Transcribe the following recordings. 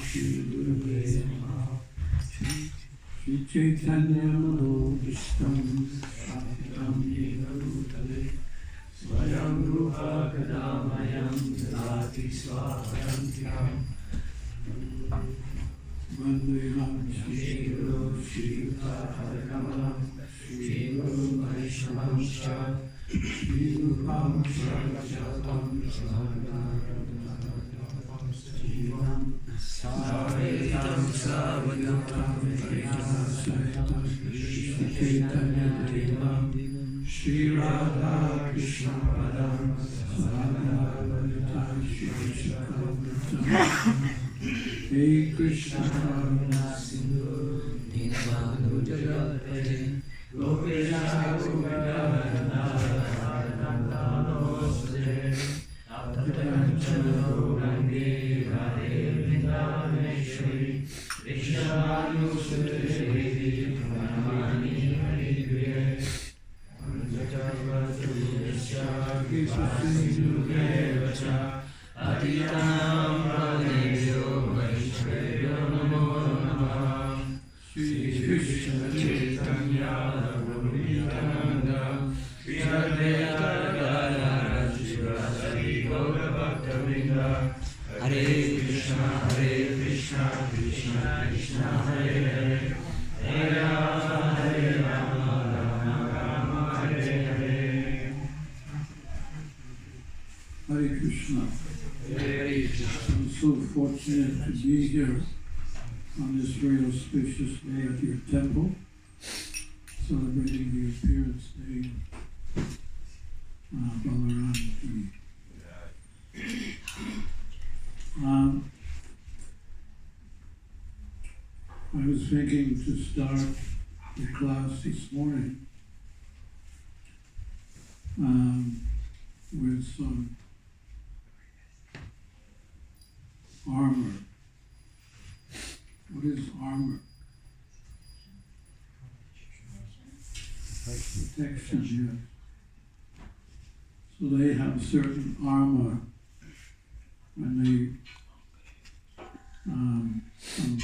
Shri Gurave Namaha. Shri Chaitanya Manobhishtam Sthapitam Yena Bhutale Swayam Rupa Kadamayam Dadati Swahantikam Vandeham Shri Guru Shri Padakamalam Shri Guru Vaishnavamscha Shri Rupam Shri Jivam Sarvetam Savadutam Sahitam Shri Chaitanya Devam Shri Radha Krishna Padam Sadhavatam Shri Shakam Hey Krishna Karuna Sindhu Dinabhanu Jagapati Gopisha Govinda Tatanchana Gaurangi Radhe Vrindavaneshwari Vishnavanu Sudhiri Pranamani Haripriye Anjatavatu Yasya Kisasindhu Devacha Aditanam Pradevyo Vaishvevyo Namo Namaha Shri Krishna Chaitanya Prabhu Nityananda Shri Advaita Gadadhara Shivasari Gaura Bhaktavinda Hare Krishna Krishna Krishna Hare Hare Hare Rama Hare Rama Rama Rama Hare Hare. Hare Krishna. I'm so fortunate to be here on this very auspicious day at your temple, celebrating the appearance day of Balarama Jayanti. I was thinking to start the class this morning with some armor. What is armor? Protection, yes. So they have certain armor when they some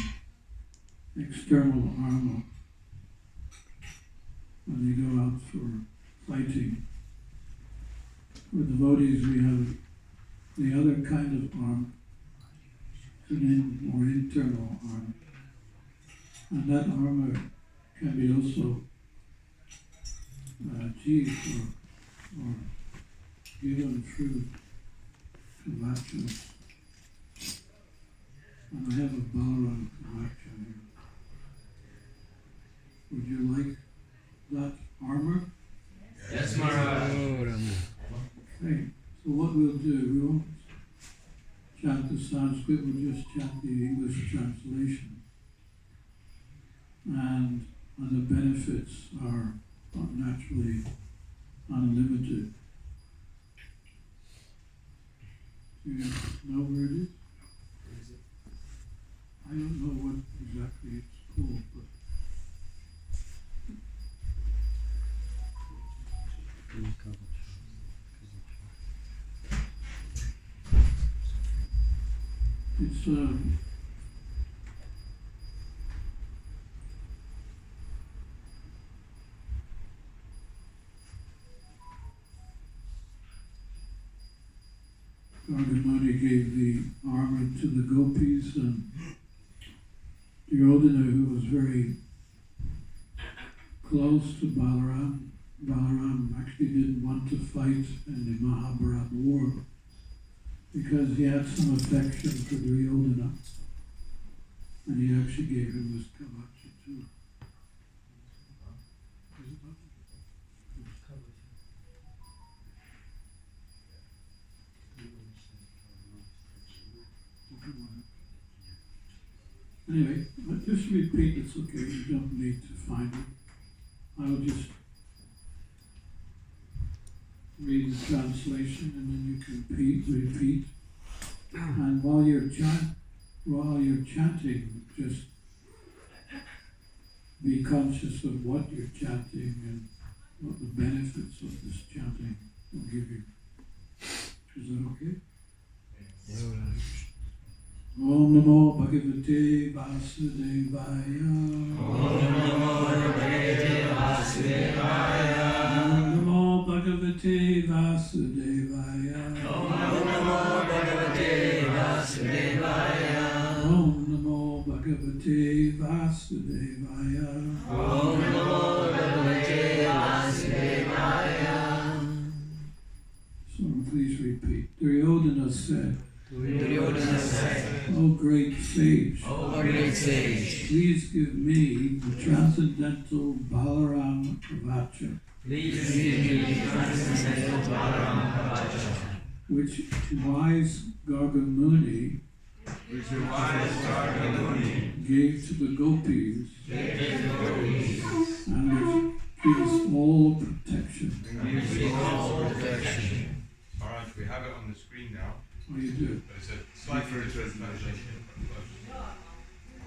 external armor when they go out for fighting. For devotees we have the other kind of armor, more internal armor. And that armor can be also achieved or given through Kavacha. And I have a Balarama Kavacha here. Would you like that armor? Yes, Maharaj. Okay, so what we'll do, we won't chant the Sanskrit, we'll just chant the English translation. And the benefits are naturally unlimited. Do you know where it is? Where is it? I don't know what exactly it's called, but it's Gandhamani gave the armor to the gopis, and Yodhana, who was very close to Balaram. Balaram actually didn't want to fight in the Mahabharata war because he had some affection for Duryodhana, and he actually gave him this kavacha too. Anyway, just repeat, it's okay, you don't need to find it. I'll just read the translation and then you can repeat. And while you're chanting, just be conscious of what you're chanting and what the benefits of this chanting will give you. Is that okay? Yes. Om Om Namo Bhagavate Vasudevaya. Om Namo Bhagavate Vasudevaya. Om Namo Bhagavate Vasudevaya. Om Namo Bhagavate Vasudevaya. Om Namo Bhagavate Vasudevaya. Om Namo Bhagavate Vasudevaya. So please repeat. Duryodhana said, Duryodhana said, O great sage, O great sage, please give me the transcendental Balarama Vacha, please give me the transcendental Balarama Vacha, which wise Gargamuni which the wise Gargamuni gave to the gopis, gave to the gopis, and which gives all protection. and gives all protection. Alright, we have it on the screen now, What do you do? but it's a slightly different translation.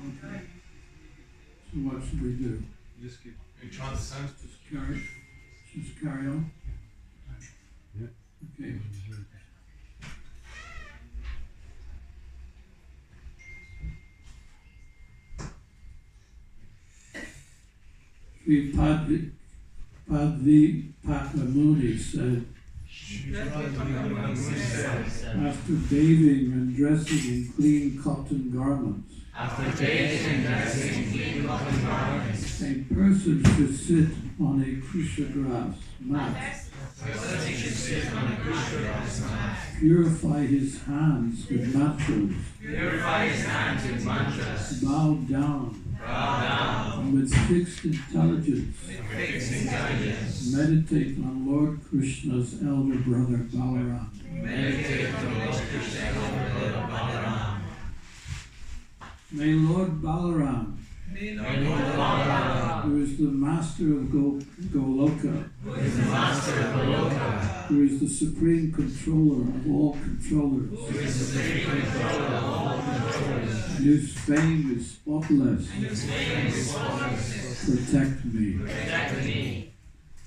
Okay. So what should we do? Just keep in chant the sounds. Just carry on? Okay. Sri Pakamuni said, after bathing and dressing in clean cotton garments, After bathing and dressing in clean cotton garments, a person should sit on a krusha grass mat, a person should sit on a krusha grass mat, purify his hands with mantras, purify his hands with mantras, bow down, and with fixed intelligence, meditate on Lord Krishna's elder brother Balaram. meditate on Lord Krishna's elder brother Balaram. May Lord Balaram, May Lord Balaram, who is the master of Goloka, who is the master of Goloka, who is the supreme controller of all controllers, who is the supreme controller of all controllers, and whose fame is spotless, whose name is spotless, protect me. protect me.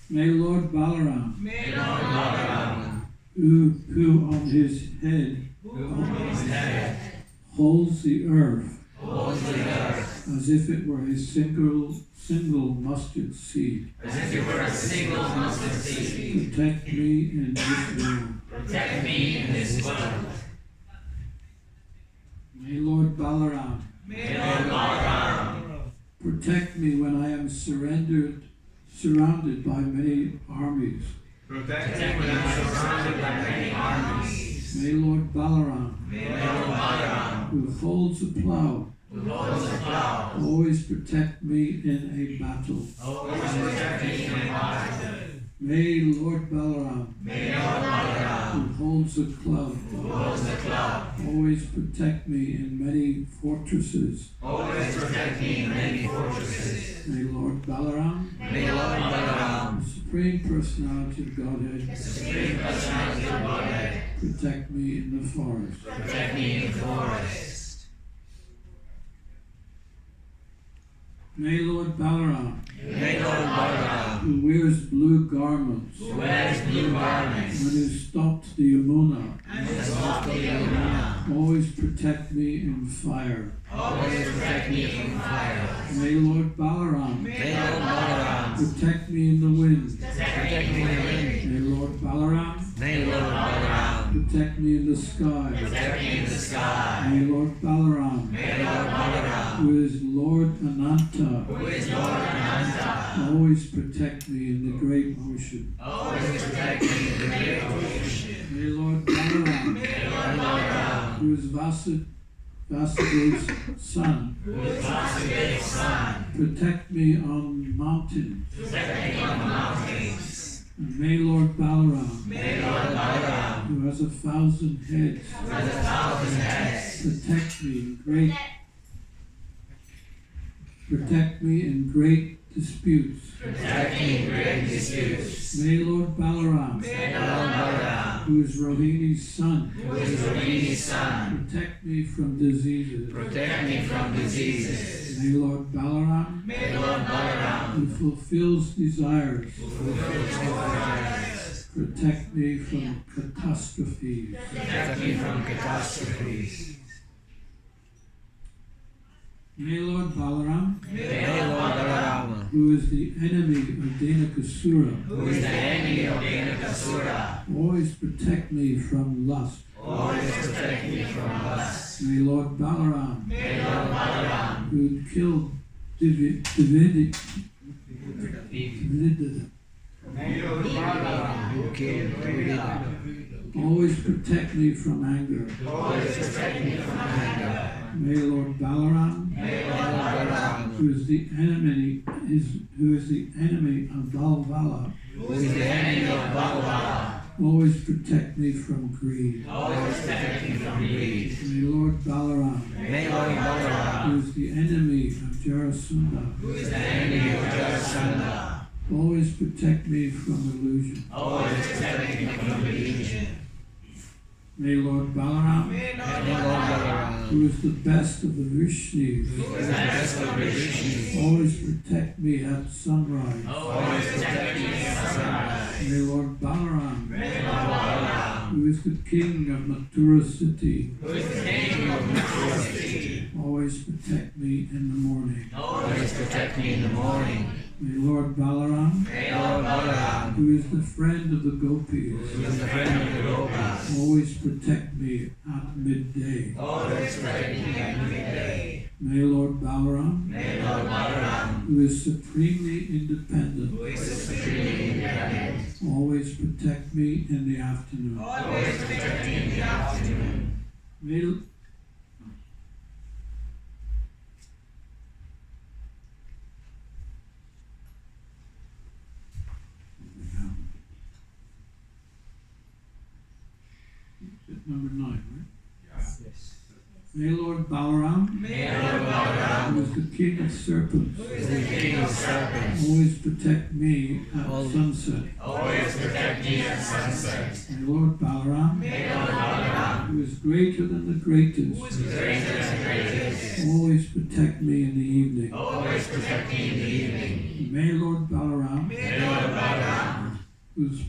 May Lord Balaram, May Lord Balaram, who on his head who on his head holds the earth holds the earth, as if it were a single mustard seed, as if it were a single mustard seed, protect me in this world. protect me in this world. May Lord Balaram May Lord Balaram protect me when I am surrounded by many armies. protect me when I'm surrounded by many armies. May Lord Balaram, May Lord Balaram, who holds a plough, who holds the plough, always protect me in a battle. always protect me in battle. May Lord Balaram, May Lord Balaram, who holds a club, who holds the club, always protect me in many fortresses. always protect me in many fortresses. May Lord Balaram, May Lord Balaram, the Supreme Personality of Godhead, the Supreme Personality of Godhead, protect me in the forest. protect me in the forest. May Lord Balaram, May Lord Balaram, who wears blue garments, who wears blue garments, when he stopped the Yamuna, and has walked the Yamuna, always protect me in fire. always protect me from fire. May Lord Balaram May Lord Balaram, protect me in the wind. protect me in the wind. May Lord Balaram May Lord Balaram, protect me in the sky. protect me in the sky. May Lord Balaram, May Lord Balaram, who is Lord Ananta, who is Lord Ananta, always protect me in the great ocean. always protect me in the great ocean. May Lord Balaram, May Lord Balaram, who is Vasudev's son, who is Vasudev's son, protect me on mountains. protect me on the mountains. And may Lord Balaram, May Lord Balaram, who has 1,000 heads, who has 1,000 heads, protect me in great disputes. protect me in great disputes. May Lord Balaram, May Lord Balaram, who is Rohini's son, who is Rohini's son, protect me from diseases. protect me from diseases. May Lord Balaram, May Lord Balaram, who fulfills desires, who fulfills desires, protect me from catastrophes. protect me from catastrophes. May Lord Balaram, May Lord Balarama, who is the enemy of Denakasura, who is the enemy of Denakasura, always protect me from lust. always protect me from lust. May Lord Balaram, May Lord Balaram, who killed who killed Dhirasanta, always protect me from anger. always protect me from anger. May Lord Balaram, May Lord Balarama, who is the enemy of Balvala, who is the enemy of Balarama, always protect me from greed. always protect me from greed. May Lord Balaram, May Lord Balarama, who is the enemy of Dhirasanta, who is the enemy of Dhirasanta, always protect me from illusion. always protect me from illusion. May Lord Balaram, May Lord Balarama, who is the best of the Vishnus, who is the best of the Rishis, always protect me at sunrise. always protect me from sunrise. May Lord Balaram, May Lord Balarama, who is the king of Mathura city, who is the king of Mathura city, always protect me in the morning. always protect me in the morning. May Lord Balaram, May Lord Balarama, who is the friend of the gopis, who is the friend of the gopis, always protect me at midday. always protect me at midday. May Lord Balaram, May Lord Balarama, who is supremely independent, who is supremely independent, always protect me in the afternoon. always protect me in the afternoon. May Number 9, right? Yes. May Lord Balaram, May Lord Balarama, who is the king of serpents, who is the king of serpents, always protect me at sunset. always protect me at sunset. May Lord Balaram, May Lord Balarama, who is greater than the greatest, who is greater than the greatest, always protect me in the evening. always protect me in the evening. May Lord Balaram, May Lord Balarama, whose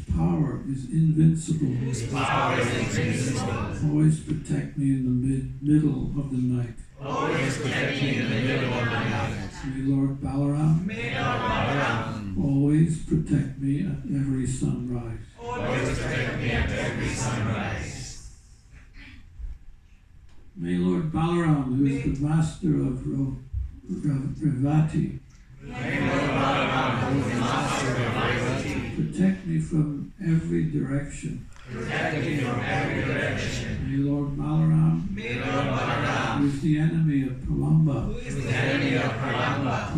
power is invincible, whose power is invincible, always protect me in the middle of the night. always protect me in the middle of the night. May Lord Balaram May Lord Balarama, always protect me at every sunrise. always protect me at every sunrise. May Lord Balaram, who is the master of Revati, May Lord Balarama, who is the master of Revati, protect me from every direction. protect me from every direction. May Lord Balaram, May Lord Balarama, who is the enemy of Palamba, who is the enemy of Pralamba,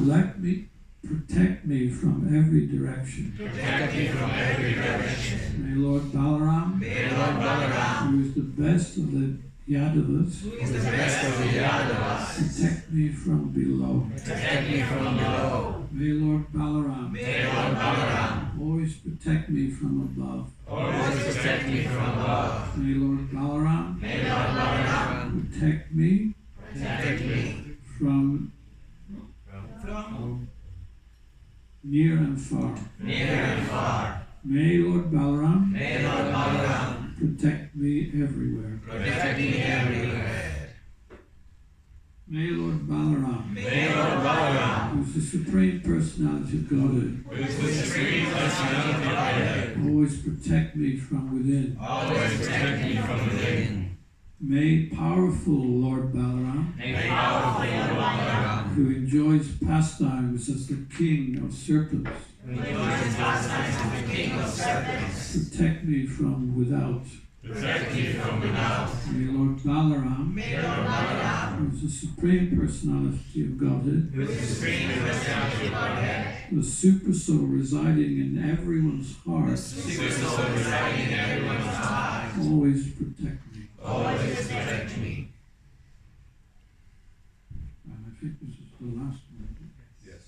protect me from every direction. protect me from every direction. May Lord Balaram, May Lord Balarama, who is the best of the Yadavas, who is the best of the Yadavas, protect me from below. protect me from below. May Lord Balaram May Lord Balarama, always protect me from above. always protect me from above. May Lord Balaram May Lord Balarama, protect me protect me from near and far. near and far. May Lord Balaram May Lord Balarama, protect me everywhere. protect me everywhere. May Lord Balaram, May Lord Balarama, who is the Supreme Personality of Godhead, who is the Supreme Personality of Godhead, always protect me from within. always protect me from within. May powerful Lord Balaram, May powerful Lord Balarama, who enjoys pastimes as the king of serpents, who enjoys pastimes of the king of serpents, protect me from without. protect me from without. May Lord Balaram, May Lord Balarama, who is the Supreme Personality of Godhead, who is the Supreme Personality of Godhead, the super soul residing in everyone's heart, super soul residing in everyone's heart, always protect me. always protect me. And I think this is the last one. Yes.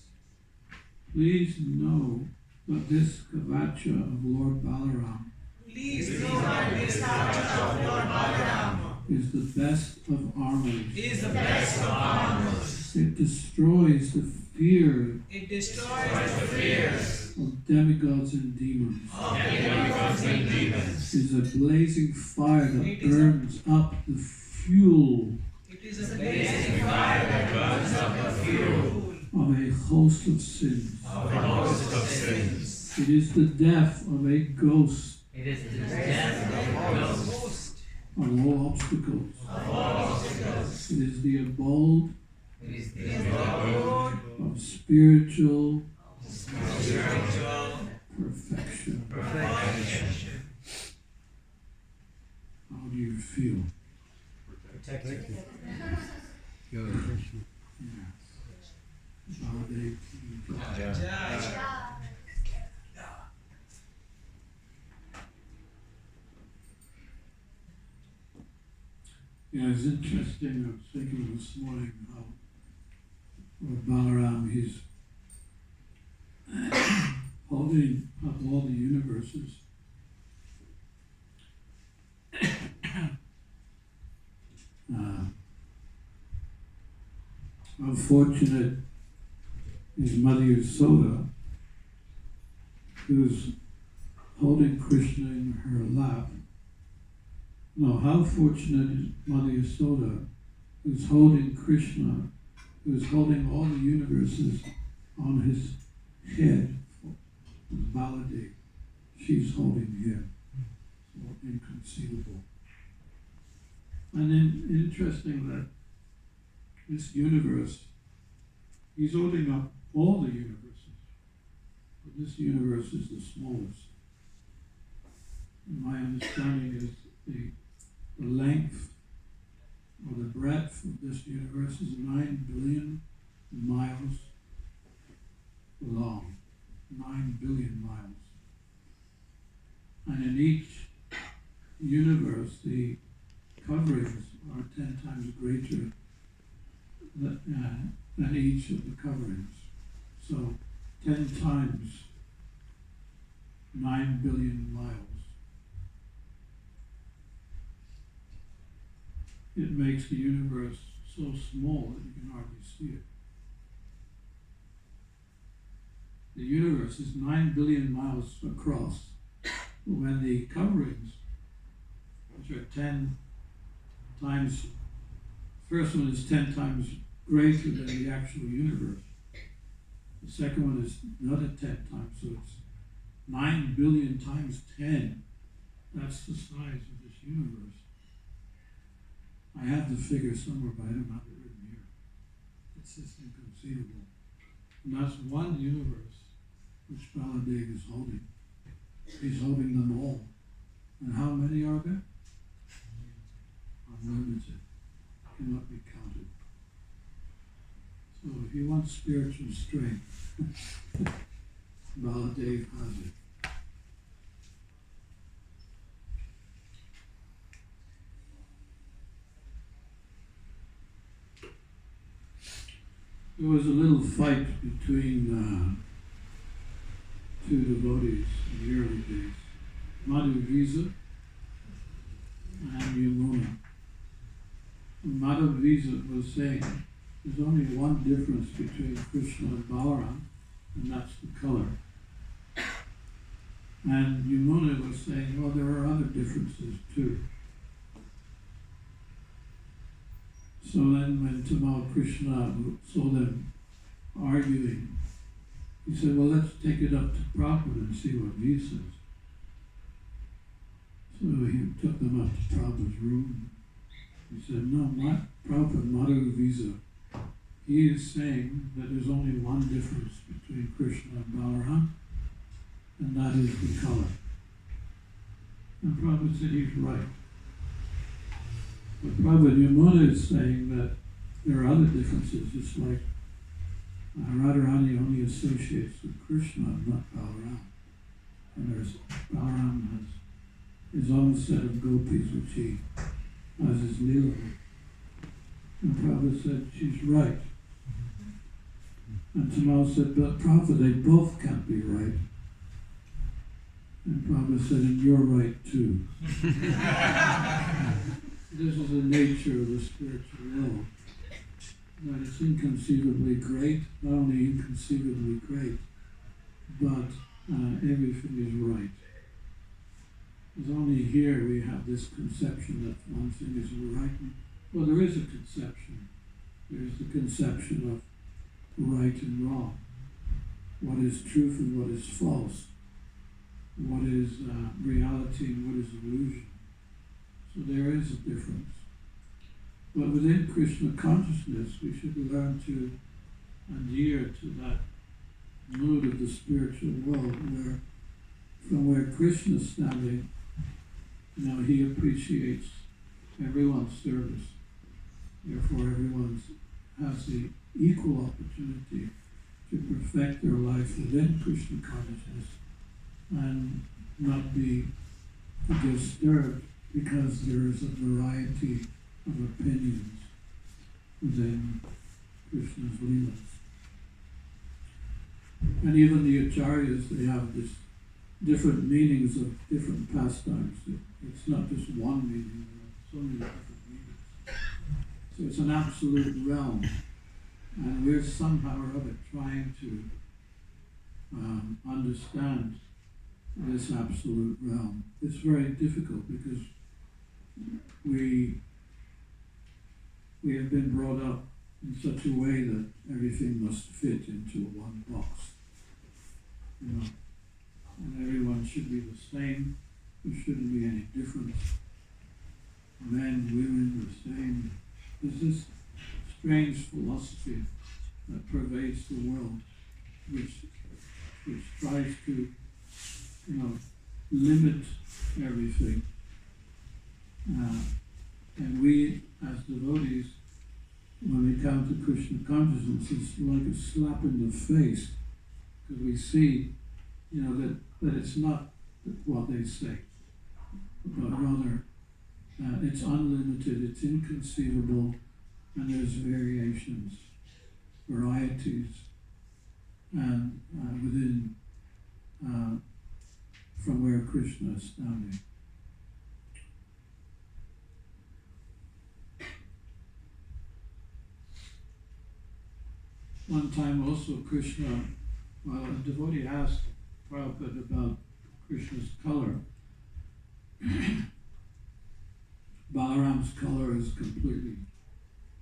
Please know that this Kavacha of Lord Balaram Please know that this Kavacha of Lord Balarama is the best of armors. is the best of armors. It destroys the fear It destroys the fears of demigods and demons. of demigods and demons. It is a blazing fire that burns up the fuel It It is a blazing fire that burns up the fuel of a host of sins. of a host of sins. It is the death of a ghost It is the death of a ghost of all obstacles. of all obstacles. It is the abode It is the abode of spiritual of spiritual perfection. perfection. How do you feel? Protected. Yes. Validate. Yeah, it's interesting. I was thinking this morning how Balarama, he's holding up all the universes. How fortunate is Mother Yasoda, who's holding Krishna in her lap. No, how fortunate is Mother Yasoda, who's holding Krishna, who's holding all the universes on his head. Baladev, she's holding him. So inconceivable. And then interesting that this universe, he's holding up all the universes, but this universe is the smallest. And my understanding is the length or the breadth of this universe is 9 billion miles long. 9 billion miles. And in each universe, the coverings are 10 times greater than each of the coverings. So 10 times 9 billion miles. It makes the universe so small that you can hardly see it. The universe is 9 billion miles across, when the coverings, which are 10 times, first one is 10 times greater than the actual universe. The second one is another 10 times, so it's 9 billion times 10. That's the size of this universe. I have the figure somewhere, but I don't have it written here. It's just inconceivable. And that's one universe which Baladev is holding. He's holding them all. And how many are there? Unlimited. Cannot be counted. So if you want spiritual strength, Baladev has it. There was a little fight between two devotees in the early days, Madhavisa and Yamuna. And Madhavisa was saying there's only one difference between Krishna and Balaram, and that's the color. And Yamuna was saying, well, there are other differences too. So then when Tamal Krishna saw them arguing, he said, well, let's take it up to Prabhupada and see what he says. So he took them up to Prabhupada's room. He said, no, Prabhupada, Madhavisa, he is saying that there's only one difference between Krishna and Balaram, and that is the color. And Prabhupada said he's right. But Prabhupada Yamuna is saying that there are other differences, just like Radharani only associates with Krishna, not Balaram. And there's Balaram has his own set of gopis, which he has his lila with. And Prabhupada said, she's right. And Tamal said, but Prabhupada, they both can't be right. And Prabhupada said, and you're right too. This is the nature of the spiritual world. That it's inconceivably great, not only inconceivably great, but everything is right. It's only here we have this conception that one thing is right Well, there is a conception. There's the conception of right and wrong, what is truth and what is false, what is reality and what is illusion. So there is a difference. But within Krishna consciousness, we should learn to adhere to that mood of the spiritual world where, from where Krishna is standing, he appreciates everyone's service. Therefore, everyone has the equal opportunity to perfect their life within Krishna consciousness and not be disturbed because there is a variety of opinions within Krishna's Leelas. And even the acharyas, they have this different meanings of different pastimes. It's not just one meaning, there are so many different meanings. So it's an absolute realm, and we're somehow or other trying to understand this absolute realm. It's very difficult because we have been brought up in such a way that everything must fit into one box, and everyone should be the same. There shouldn't be any difference. Men, women, the same. There's this strange philosophy that pervades the world, which tries to, limit everything. And we, as devotees, when we come to Krishna consciousness, it's like a slap in the face, because we see, that it's not what they say, but rather it's unlimited, it's inconceivable, and there's variations, varieties, and within, from where Krishna is standing. One time also a devotee asked Prabhupada about Krishna's color. Balaram's color is completely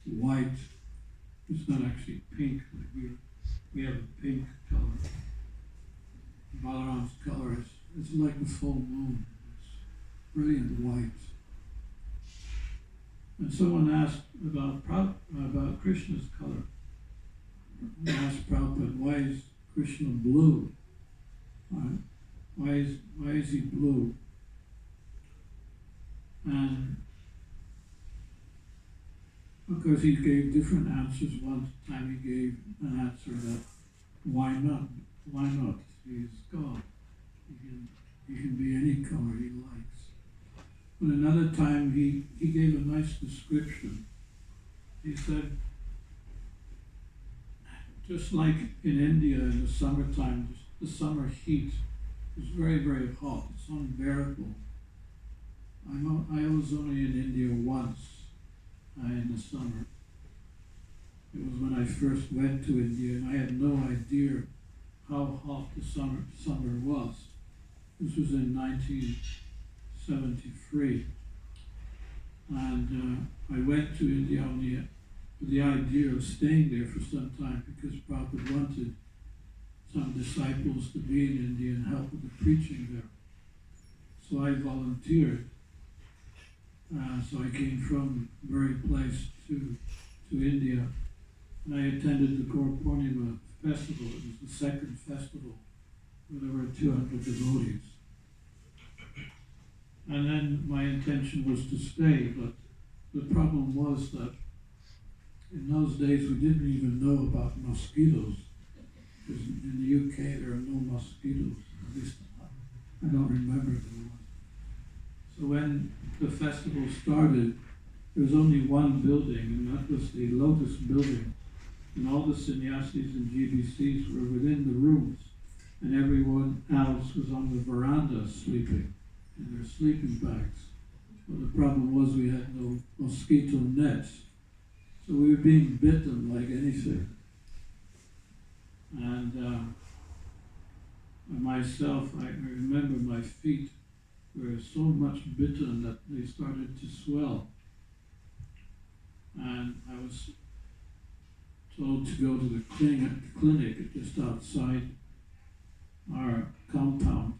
white. It's not actually pink. Like we have a pink color. Balaram's color is like the full moon. It's brilliant white. And someone asked about Krishna's color. They asked Prabhupada, why is Krishna blue? Why is he blue? And of course he gave different answers. One time he gave an answer that why not? Why not? He's God. He can be any color he likes. But another time he gave a nice description. He said, just like in India in the summertime, the summer heat is very, very hot. It's unbearable. I was only in India once in the summer. It was when I first went to India, and I had no idea how hot the summer was. This was in 1973. And I went to India with the idea of staying there for some time because Prabhupada wanted some disciples to be in India and help with the preaching there. So I volunteered. So I came from the very place to India, and I attended the Gaur Purnima festival. It was the second festival where there were 200 devotees. And then my intention was to stay, but the problem was that in those days we didn't even know about mosquitoes, because in the UK there are no mosquitoes, at least I don't remember there was. So when the festival started, there was only one building, and that was the Lotus building. And all the sannyasis and GBCs were within the rooms, and everyone else was on the veranda sleeping in their sleeping bags. But the problem was we had no mosquito nets, so we were being bitten like anything. And myself, I remember my feet were so much bitten that they started to swell. and I was told to go to the clinic just outside our compound.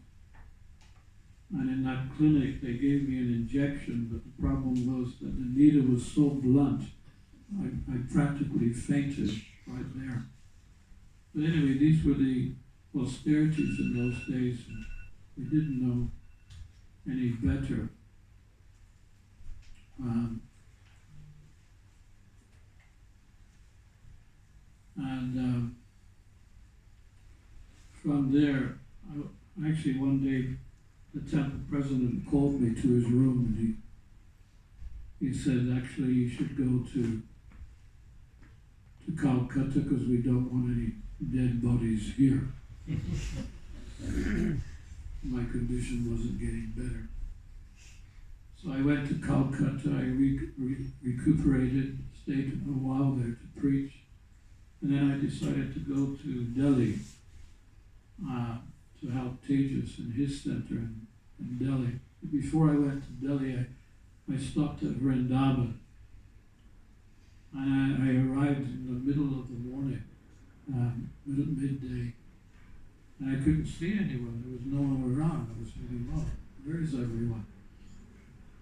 And in that clinic, they gave me an injection, but the problem was that the needle was so blunt, I practically fainted right there. But anyway, these were the austerities in those days, and we didn't know any better. From there, actually one day, the temple president called me to his room, and he said, actually, you should go to Calcutta because we don't want any dead bodies here. My condition wasn't getting better. So I went to Calcutta, I recuperated, stayed a while there to preach, and then I decided to go to Delhi to help Tejas in his center in Delhi. Before I went to Delhi, I stopped at Vrindavan, and I arrived in the middle of the morning, midday, and I couldn't see anyone. There was no one around. I was thinking, well, where is everyone?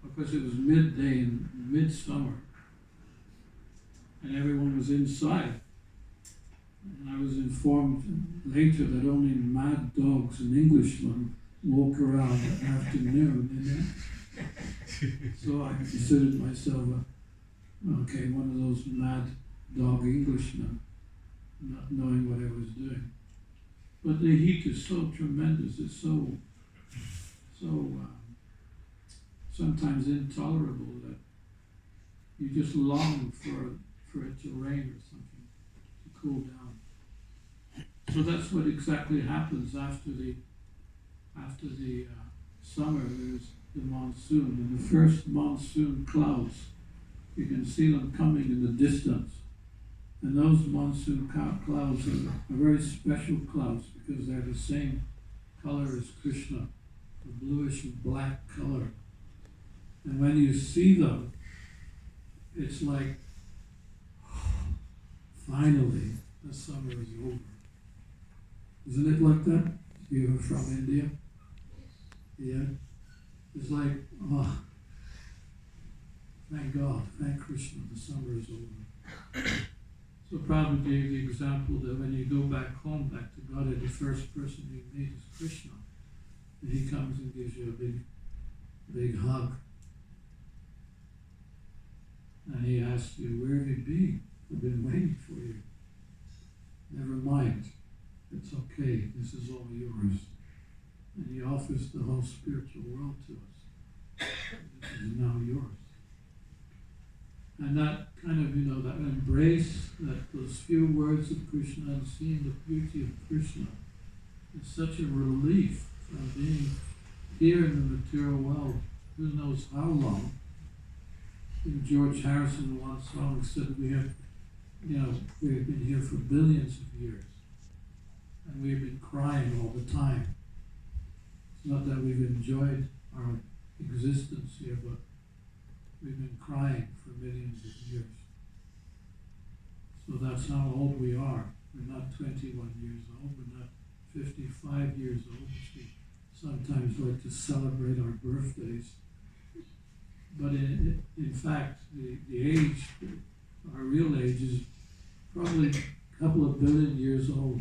Because it was midday in midsummer, and everyone was inside. And I was informed later that only mad dogs and Englishmen walk around at afternoon. So I considered myself one of those mad dog Englishmen, not knowing what I was doing. But the heat is so tremendous, it's so sometimes intolerable that you just long for it to rain or something to cool down. So that's what exactly happens after the summer. There's the monsoon, and the first monsoon clouds, you can see them coming in the distance. And those monsoon clouds are very special clouds because they're the same color as Krishna, the bluish and black color. And when you see them, it's like, finally, the summer is over. Isn't it like that? You're from India? Yeah? It's like, oh, thank God, thank Krishna, the summer is over. So Prabhupada gave the example that when you go back home, back to God, the first person you meet is Krishna. And he comes and gives you a big hug. And he asks you, where have you been? I've been waiting for you. Never mind. It's okay. This is all yours. And he offers the whole spiritual world to us. This is now yours. And that kind of, that embrace, those few words of Krishna and seeing the beauty of Krishna is such a relief from being here in the material world, who knows how long. And George Harrison in one song said we've been here for billions of years. And we've been crying all the time. It's not that we've enjoyed our existence here, but we've been crying for millions of years. So that's how old we are. We're not 21 years old, we're not 55 years old. We sometimes like to celebrate our birthdays. But in fact, the age, our real age is probably a couple of billion years old.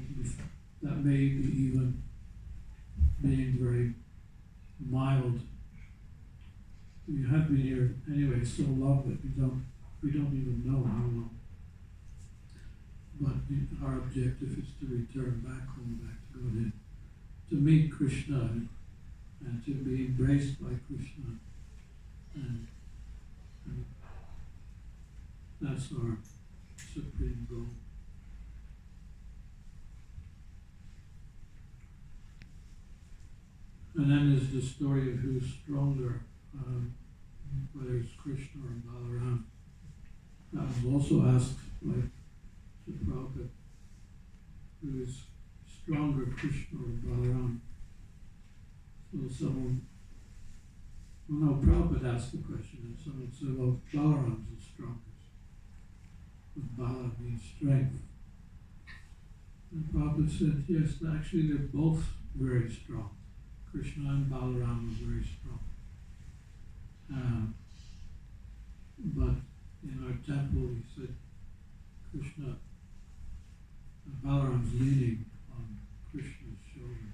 That may be even being very mild. We have been here anyway so long that we don't even know how long. But our objective is to return back home, back to Godhead, to meet Krishna and to be embraced by Krishna. And that's our supreme goal. And then there's the story of who's stronger, whether it's Krishna or Balarama. That was also asked by the Prabhupada, who is stronger, Krishna or Balarama. So someone, Prabhupada asked the question, and someone said, well, Balarama's the strongest. because Bala means strength. And Prabhupada said, yes, actually they're both very strong. Krishna and Balarama are very strong. But in our temple, he said, Krishna, Balaram's leaning on Krishna's shoulder.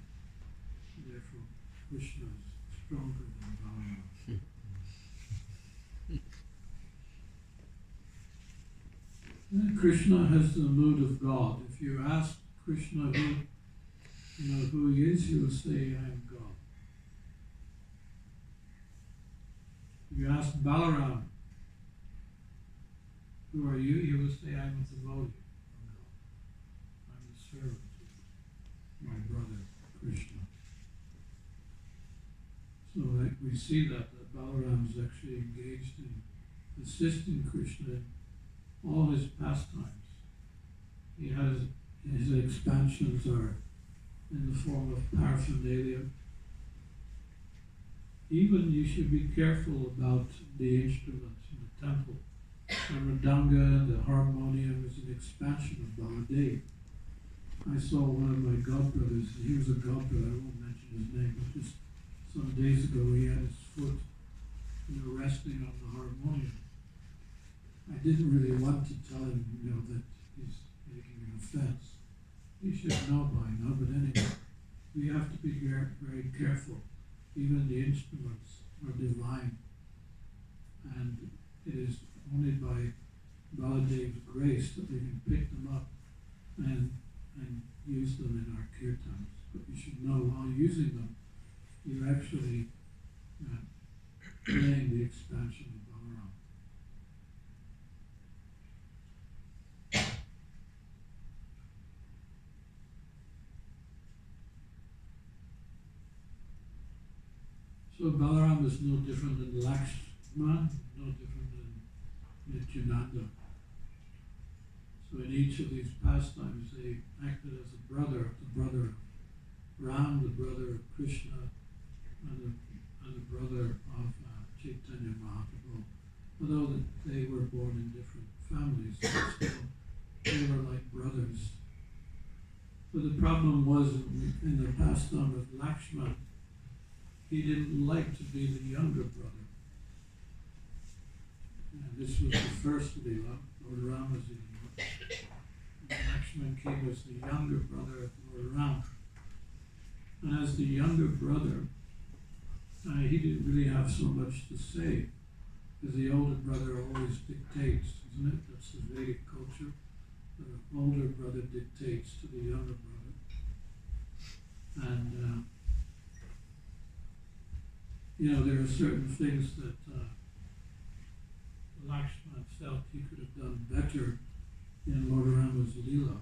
Therefore, Krishna is stronger than Balarama. And Krishna has the mood of God. If you ask Krishna who he is, he will say, I am God. If you ask Balaram, who are you? He will say, I am a devotee of God. I'm the servant of my brother Krishna. So we see that Balaram is actually engaged in assisting Krishna in all his pastimes. He has his expansions are in the form of paraphernalia. Even you should be careful about the instruments in the temple. The mridanga, the harmonium is an expansion of Baladev. I saw one of my godbrothers, he was a godbrother, I won't mention his name, but just some days ago he had his foot resting on the harmonium. I didn't really want to tell him, that he's making an offense. He should know by now, but anyway, we have to be very careful. Even the instruments are divine, and it is only by Baladev's grace that we can pick them up and use them in our kirtans. But you should know while using them, you're actually playing the expansion of Balaram. So Balaram is no different than Lakshman, no different than Nityananda. So in each of these pastimes, they acted as a brother, the brother of Ram, the brother of Krishna, and the brother of Chaitanya Mahaprabhu. Although they were born in different families, still they were like brothers. But the problem was in the pastime of Lakshman, he didn't like to be the younger brother. And this was the first Leela, Lord Rama's Leela. And Lakshman came as the younger brother of Lord Rama. And as the younger brother, he didn't really have so much to say, because the older brother always dictates, isn't it? That's the Vedic culture. The older brother dictates to the younger brother. And there are certain things that Lakshman felt he could have done better in Lord Rama's Leela.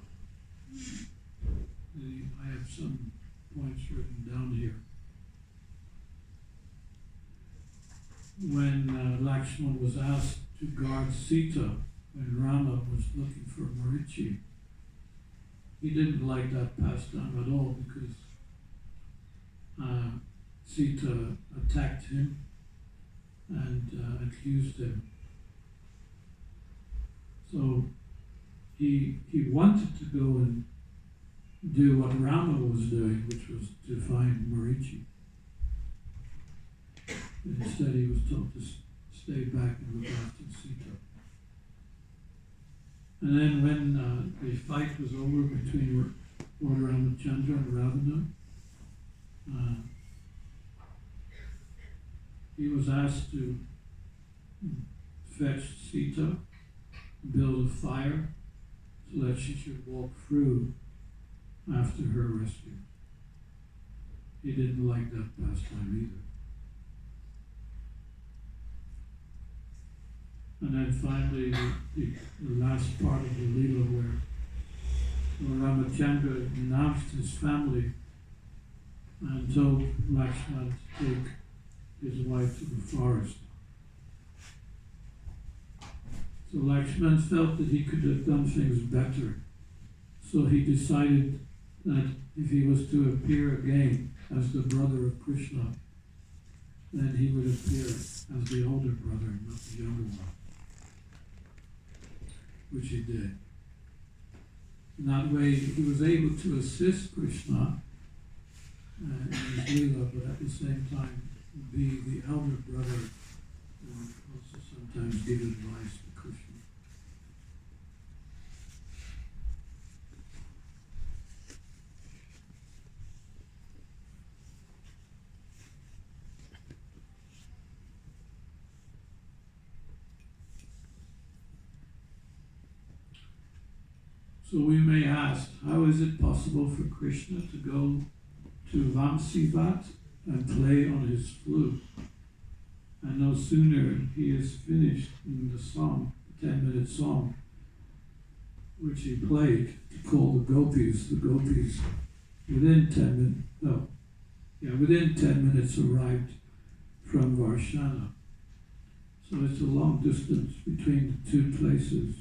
I have some points written down here. When Lakshman was asked to guard Sita when Rama was looking for Marichi, he didn't like that pastime at all because Sita attacked him and accused him. So he wanted to go and do what Rama was doing, which was to find Marichi. Instead, he was told to stay back and look after Sita. And then when the fight was over between Lord Ramachandra and Ravana, he was asked to fetch Sita, build a fire, so that she should walk through after her rescue. He didn't like that pastime either. And then finally, the last part of the Leela where Lord Ramachandra announced his family and told Lakshman to take his wife to the forest. So Lakshman felt that he could have done things better. So he decided that if he was to appear again as the brother of Krishna, then he would appear as the older brother, not the younger one. which he did. In that way, he was able to assist Krishna in his lila, but at the same time be the elder brother and also sometimes give advice to Krishna. So we may ask, how is it possible for Krishna to go to Vamsivat and play on his flute? And no sooner he is finished in the song, the 10-minute song, which he played to call the gopis within 10 minutes arrived from Varshana. So it's a long distance between the two places.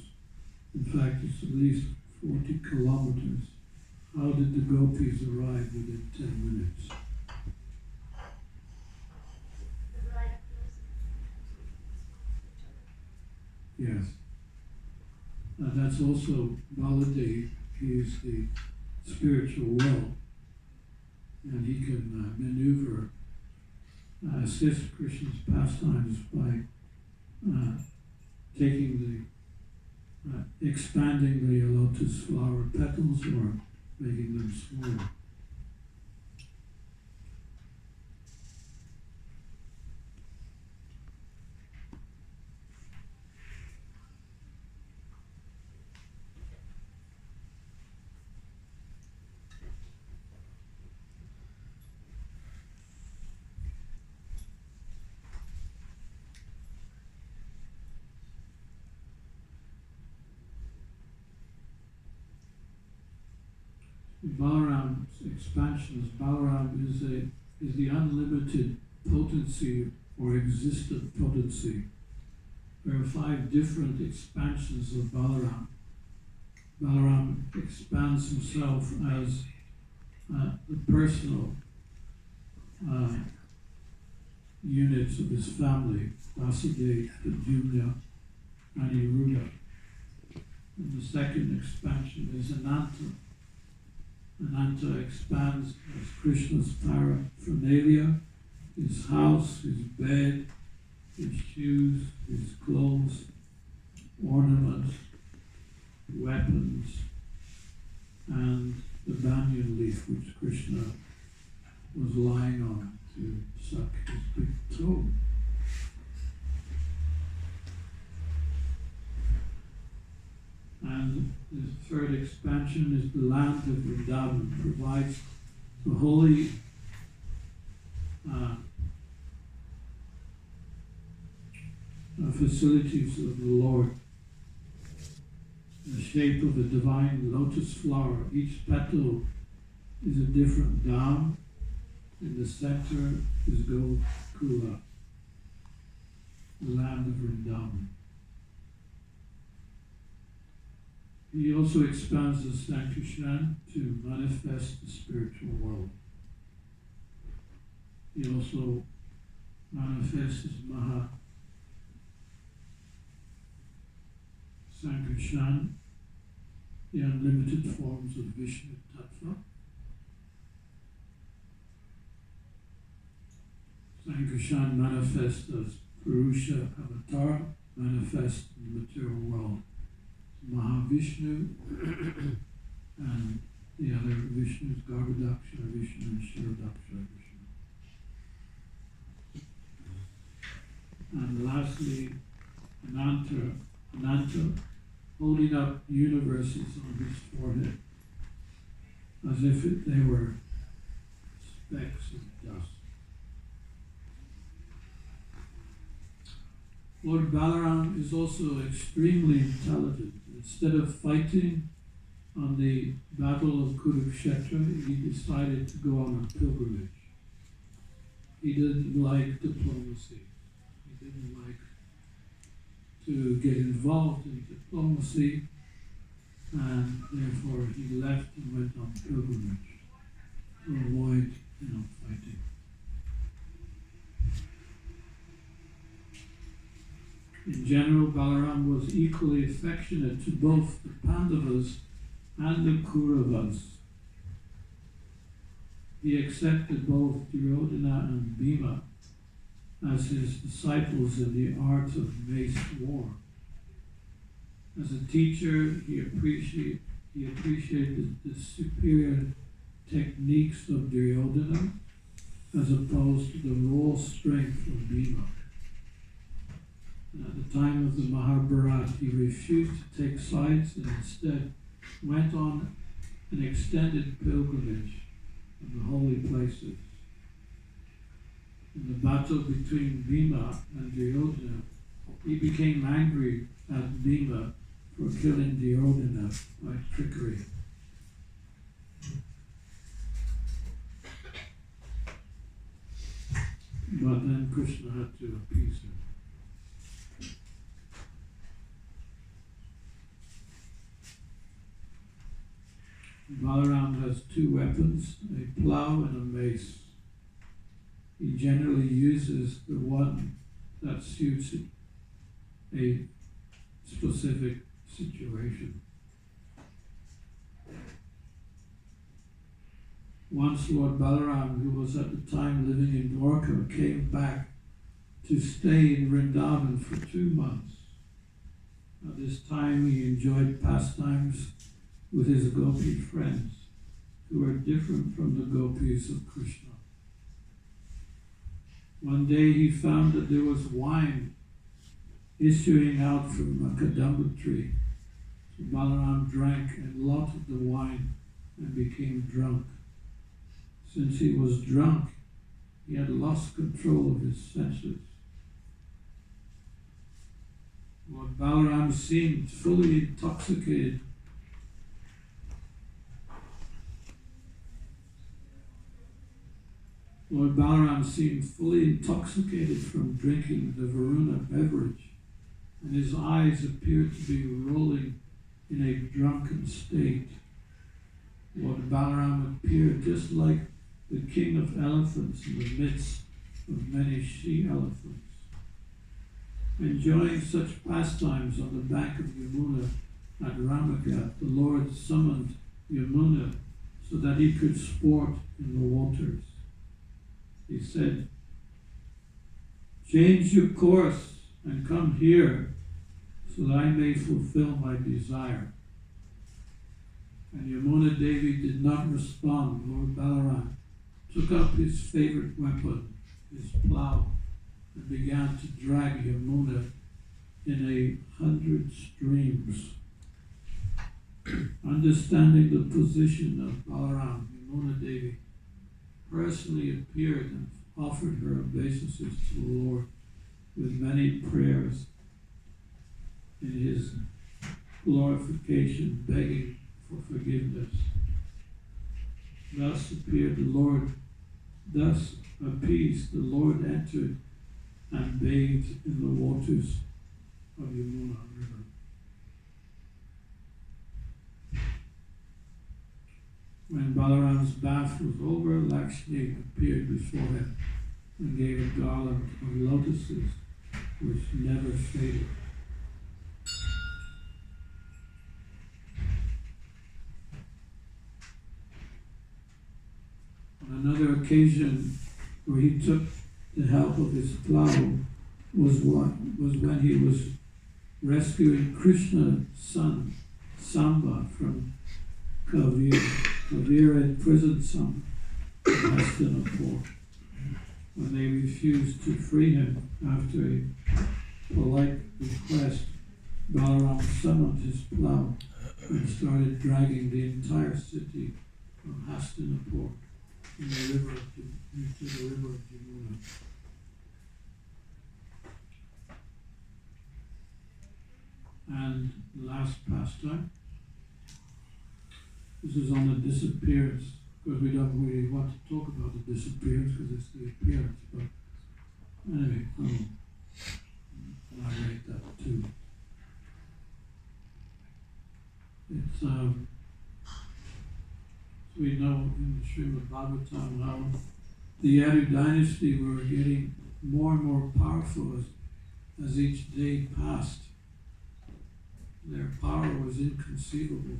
In fact, it's at least 40 kilometers. How did the gopis arrive within 10 minutes? Yes. And that's also Baladev. He is the spiritual world. And he can maneuver, assist Krishna's pastimes by expanding the lotus flower petals or making them smaller. Balaram's expansions. Balaram is the unlimited potency or existent potency. There are 5 different expansions of Balaram. Balaram expands himself as the personal units of his family, Vasudeva, Pradyumna, and Aniruddha. And the second expansion is Ananta. Ananta expands as Krishna's paraphernalia, his house, his bed, his shoes, his clothes, ornaments, weapons, and the banyan leaf which Krishna was lying on to suck his big toe. And the third expansion is the land of Vrindavan, provides the holy facilities of the Lord in the shape of a divine lotus flower. Each petal is a different dham. In the center is Gokula, the land of Vrindavan. He also expands the Sankirtan to manifest the spiritual world. He also manifests his Maha Sankirtan, the unlimited forms of Vishnu Tattva. Sankirtan manifests as Purusha Avatar, manifests in the material world. Mahavishnu and the other Vishnus, Garbhodakshara Vishnu and Shirodakshara Vishnu. And lastly, Ananta, holding up universes on his forehead as if they were specks of dust. Lord Balaram is also extremely intelligent. Instead of fighting on the battle of Kurukshetra, he decided to go on a pilgrimage. He didn't like diplomacy. He didn't like to get involved in diplomacy, and therefore he left and went on pilgrimage to avoid, fighting. In general, Balaram was equally affectionate to both the Pandavas and the Kauravas. He accepted both Duryodhana and Bhima as his disciples in the art of mace war. As a teacher, he appreciated the superior techniques of Duryodhana as opposed to the raw strength of Bhima. And at the time of the Mahabharata, he refused to take sides and instead went on an extended pilgrimage of the holy places. In the battle between Bhima and Duryodhana, he became angry at Bhima for killing Duryodhana by trickery. But then Krishna had to appease him. Balaram has two weapons, a plow and a mace. He generally uses the one that suits a specific situation. Once Lord Balaram, who was at the time living in Dwarka, came back to stay in Vrindavan for 2 months. At this time he enjoyed pastimes with his gopi friends, who were different from the gopis of Krishna. One day he found that there was wine issuing out from a kadamba tree. So Balaram drank a lot of the wine and became drunk. Since he was drunk, he had lost control of his senses. Lord Balaram seemed fully intoxicated. Lord Balaram seemed fully intoxicated from drinking the Varuna beverage, and his eyes appeared to be rolling in a drunken state. Lord Balaram appeared just like the king of elephants in the midst of many she-elephants. Enjoying such pastimes on the bank of Yamuna at Ramagat, the Lord summoned Yamuna so that he could sport in the waters. He said, "Change your course and come here so that I may fulfill my desire." And Yamuna Devi did not respond. Lord Balaram took up his favorite weapon, his plow, and began to drag Yamuna in 100 streams. Understanding the position of Balaram, Yamuna Devi personally appeared and offered her obeisances to the Lord with many prayers in his glorification, begging for forgiveness. Thus appeased, the Lord entered and bathed in the waters of Yamuna River. When Balaram's bath was over, Lakshmi appeared before him and gave a garland of lotuses which never faded. On another occasion where he took the help of his plow was when he was rescuing Krishna's son Samba from Kavira imprisoned Samba in Hastinapur. When they refused to free him after a polite request, Balaram summoned his plow and started dragging the entire city from Hastinapur into the river of Jamuna. And the last pastime, this is on the disappearance, because we don't really want to talk about the disappearance because it's the appearance, but anyway, I'll narrate that too. It's, we know in the Srimad Bhagavatam how the Yadu dynasty were getting more and more powerful as as each day passed, their power was inconceivable.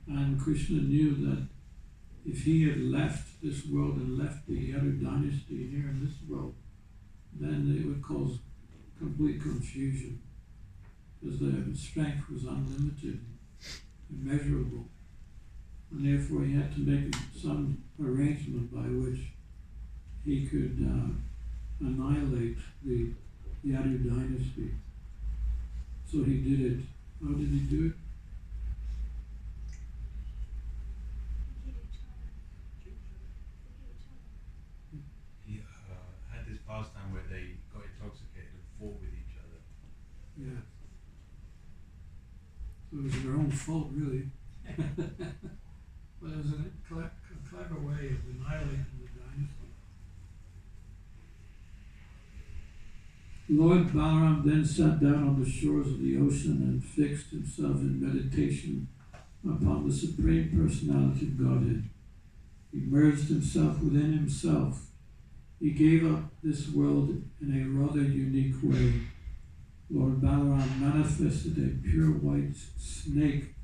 And Krishna knew that if he had left this world and left the other dynasty here in this world, then it would cause complete confusion, because their strength was unlimited, immeasurable. And therefore he had to make some arrangement by which he could annihilate the other dynasty. So he did it. How did he do it? He had this pastime where they got intoxicated and fought with each other. Yeah. So it was their own fault, really. But it was a clever way of annihilating the dynasty. Lord Balaram then sat down on the shores of the ocean and fixed himself in meditation upon the Supreme Personality of Godhead. He merged himself within himself. He gave up this world in a rather unique way. Lord Balaram manifested a pure white snake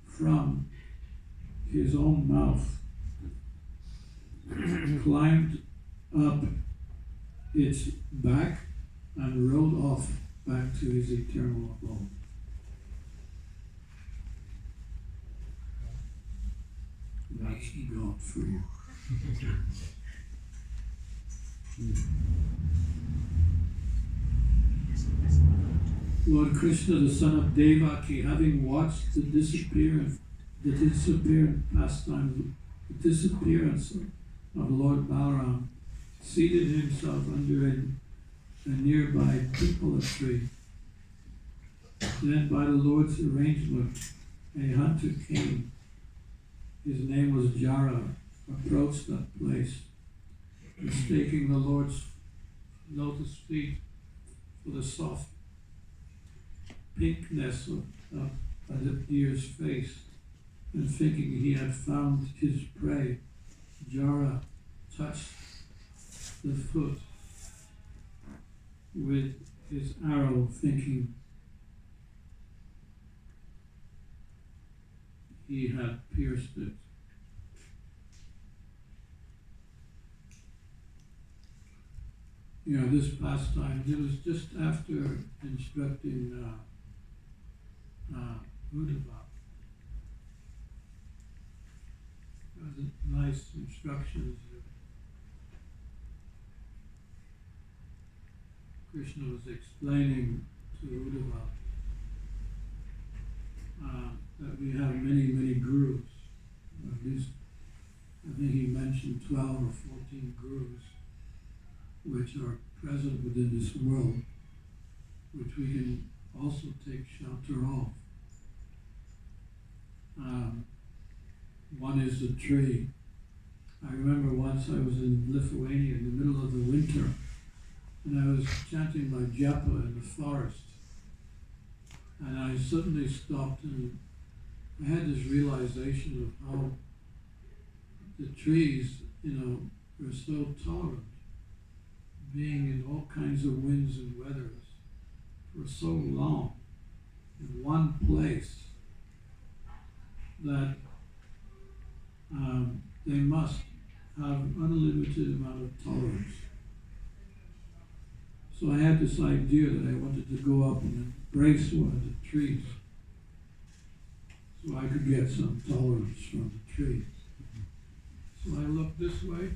from his own mouth, climbed up its back, and rode off back to his eternal abode. That's God for you. Lord Krishna, the son of Devaki, having watched the disappearance of Lord Balaram, seated himself under a nearby pipala tree. Then, by the Lord's arrangement, a hunter came. His name was Jara, approached that place, mistaking the Lord's lotus feet for the soft pinkness of the deer's face, and thinking he had found his prey, Jara touched the foot with his arrow, thinking he had pierced it. This pastime, it was just after instructing Uddhava. Nice instructions that Krishna was explaining to Uddhava that we have many gurus. At least, I think he mentioned 12 or 14 gurus which are present within this world, which we can also take shelter of. One is the tree. I remember once I was in Lithuania in the middle of the winter, and I was chanting my japa in the forest, and I suddenly stopped, and I had this realization of how the trees, were so tolerant, being in all kinds of winds and weathers for so long in one place, that they must have unlimited amount of tolerance. So I had this idea that I wanted to go up and embrace one of the trees so I could get some tolerance from the tree. So I looked this way,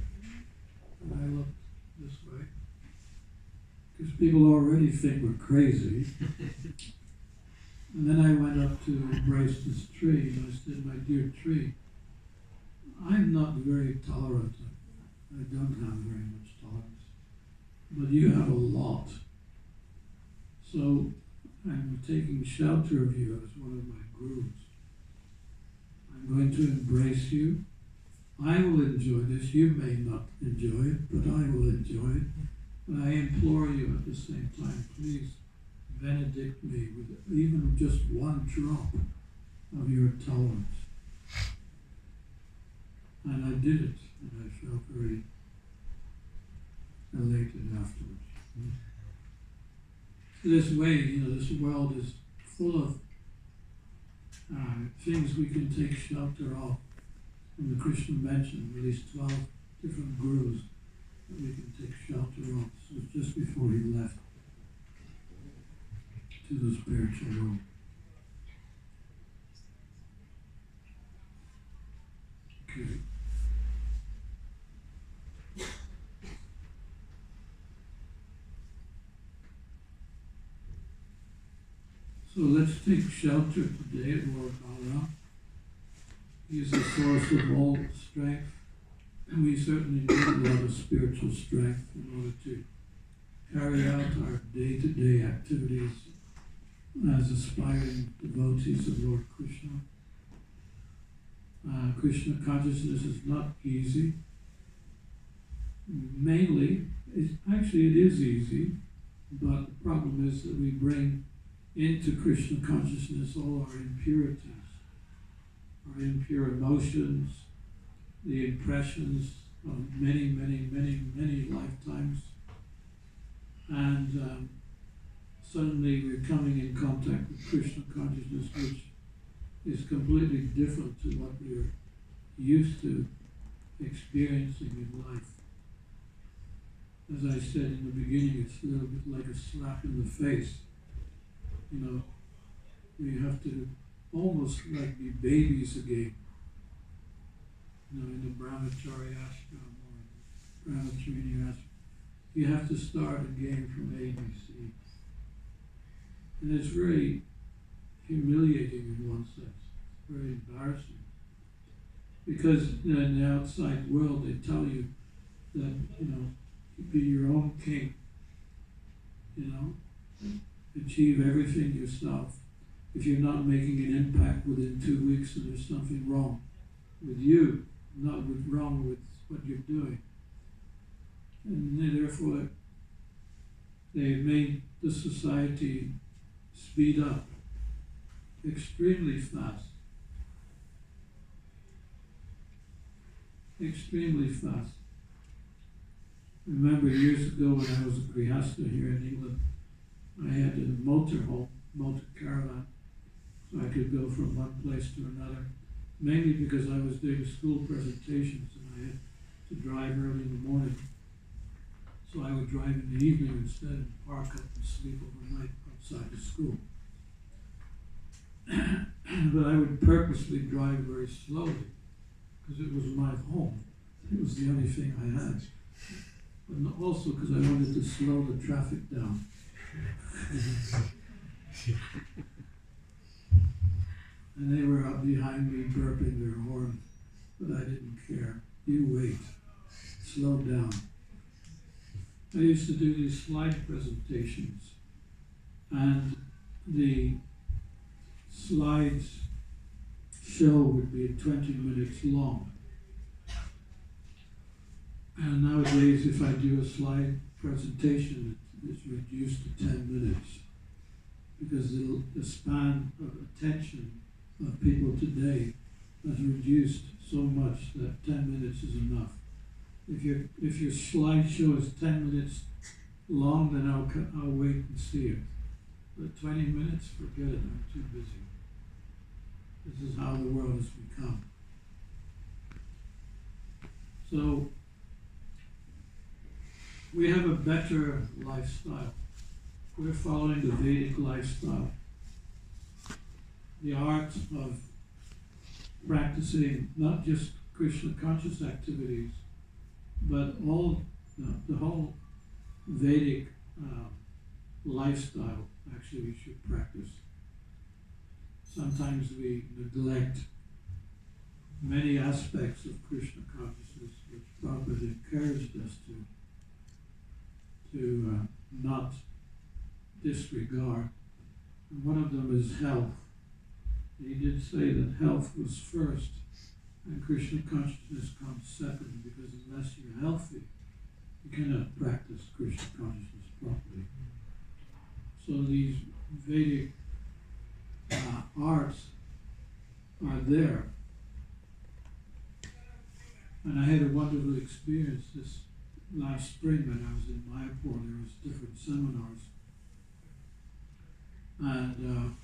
and I looked this way, because people already think we're crazy. And then I went up to embrace this tree, and I said, "My dear tree, I'm not very tolerant. I don't have very much tolerance, but you have a lot. So I'm taking shelter of you as one of my gurus. I'm going to embrace you. I will enjoy this. You may not enjoy it, but I will enjoy it. But I implore you at the same time, please benedict me with even just one drop of your tolerance." And I did it, and I felt very elated afterwards. this way, this world is full of things we can take shelter of. And the Krishna mentioned at least 12 different gurus that we can take shelter of. So it's just before he left to the spiritual world. Okay. So let's take shelter today at Lord Balarama. He is the source of all strength, and we certainly need a lot of spiritual strength in order to carry out our day-to-day activities as aspiring devotees of Lord Krishna. Krishna consciousness is not easy. Mainly, it is easy, but the problem is that we bring into Krishna consciousness all our impurities, our impure emotions, the impressions of many, many, many, many lifetimes. And suddenly we're coming in contact with Krishna consciousness, which is completely different to what we're used to experiencing in life. As I said in the beginning, it's a little bit like a slap in the face. We have to almost like be babies again. In the brahmachari ashram or brahmachari ashram, you have to start again from ABC. And it's very humiliating in one sense. It's very embarrassing. Because in the outside world, they tell you that, be your own king, achieve everything yourself. If you're not making an impact within 2 weeks, then there's something wrong with you, not wrong with what you're doing. And therefore, they've made the society speed up extremely fast. Extremely fast. Remember years ago when I was a Grihastha here in England, I had a motor caravan, so I could go from one place to another, mainly because I was doing school presentations and I had to drive early in the morning. So I would drive in the evening instead and park up and sleep overnight outside the school. But I would purposely drive very slowly because it was my home. It was the only thing I had. But also because I wanted to slow the traffic down. And they were up behind me burping their horn, but I didn't care. You wait. Slow down. I used to do these slide presentations, and the slides show would be 20 minutes long. And nowadays, if I do a slide presentation, it's reduced to 10 minutes because the span of attention of people today has reduced so much that 10 minutes is enough. If your slideshow is 10 minutes long, then I'll wait and see it. But 20 minutes, forget it, I'm too busy. This is how the world has become. So, we have a better lifestyle. We're following the Vedic lifestyle. The art of practicing not just Krishna conscious activities, but the whole Vedic lifestyle actually we should practice. Sometimes we neglect many aspects of Krishna consciousness, which Prabhupada encouraged us to not disregard. And one of them is health. He did say that health was first, and Krishna consciousness comes second, because unless you're healthy, you cannot practice Krishna consciousness properly. So these Vedic arts are there. And I had a wonderful experience this last spring when I was in Mayapur. There was different seminars. And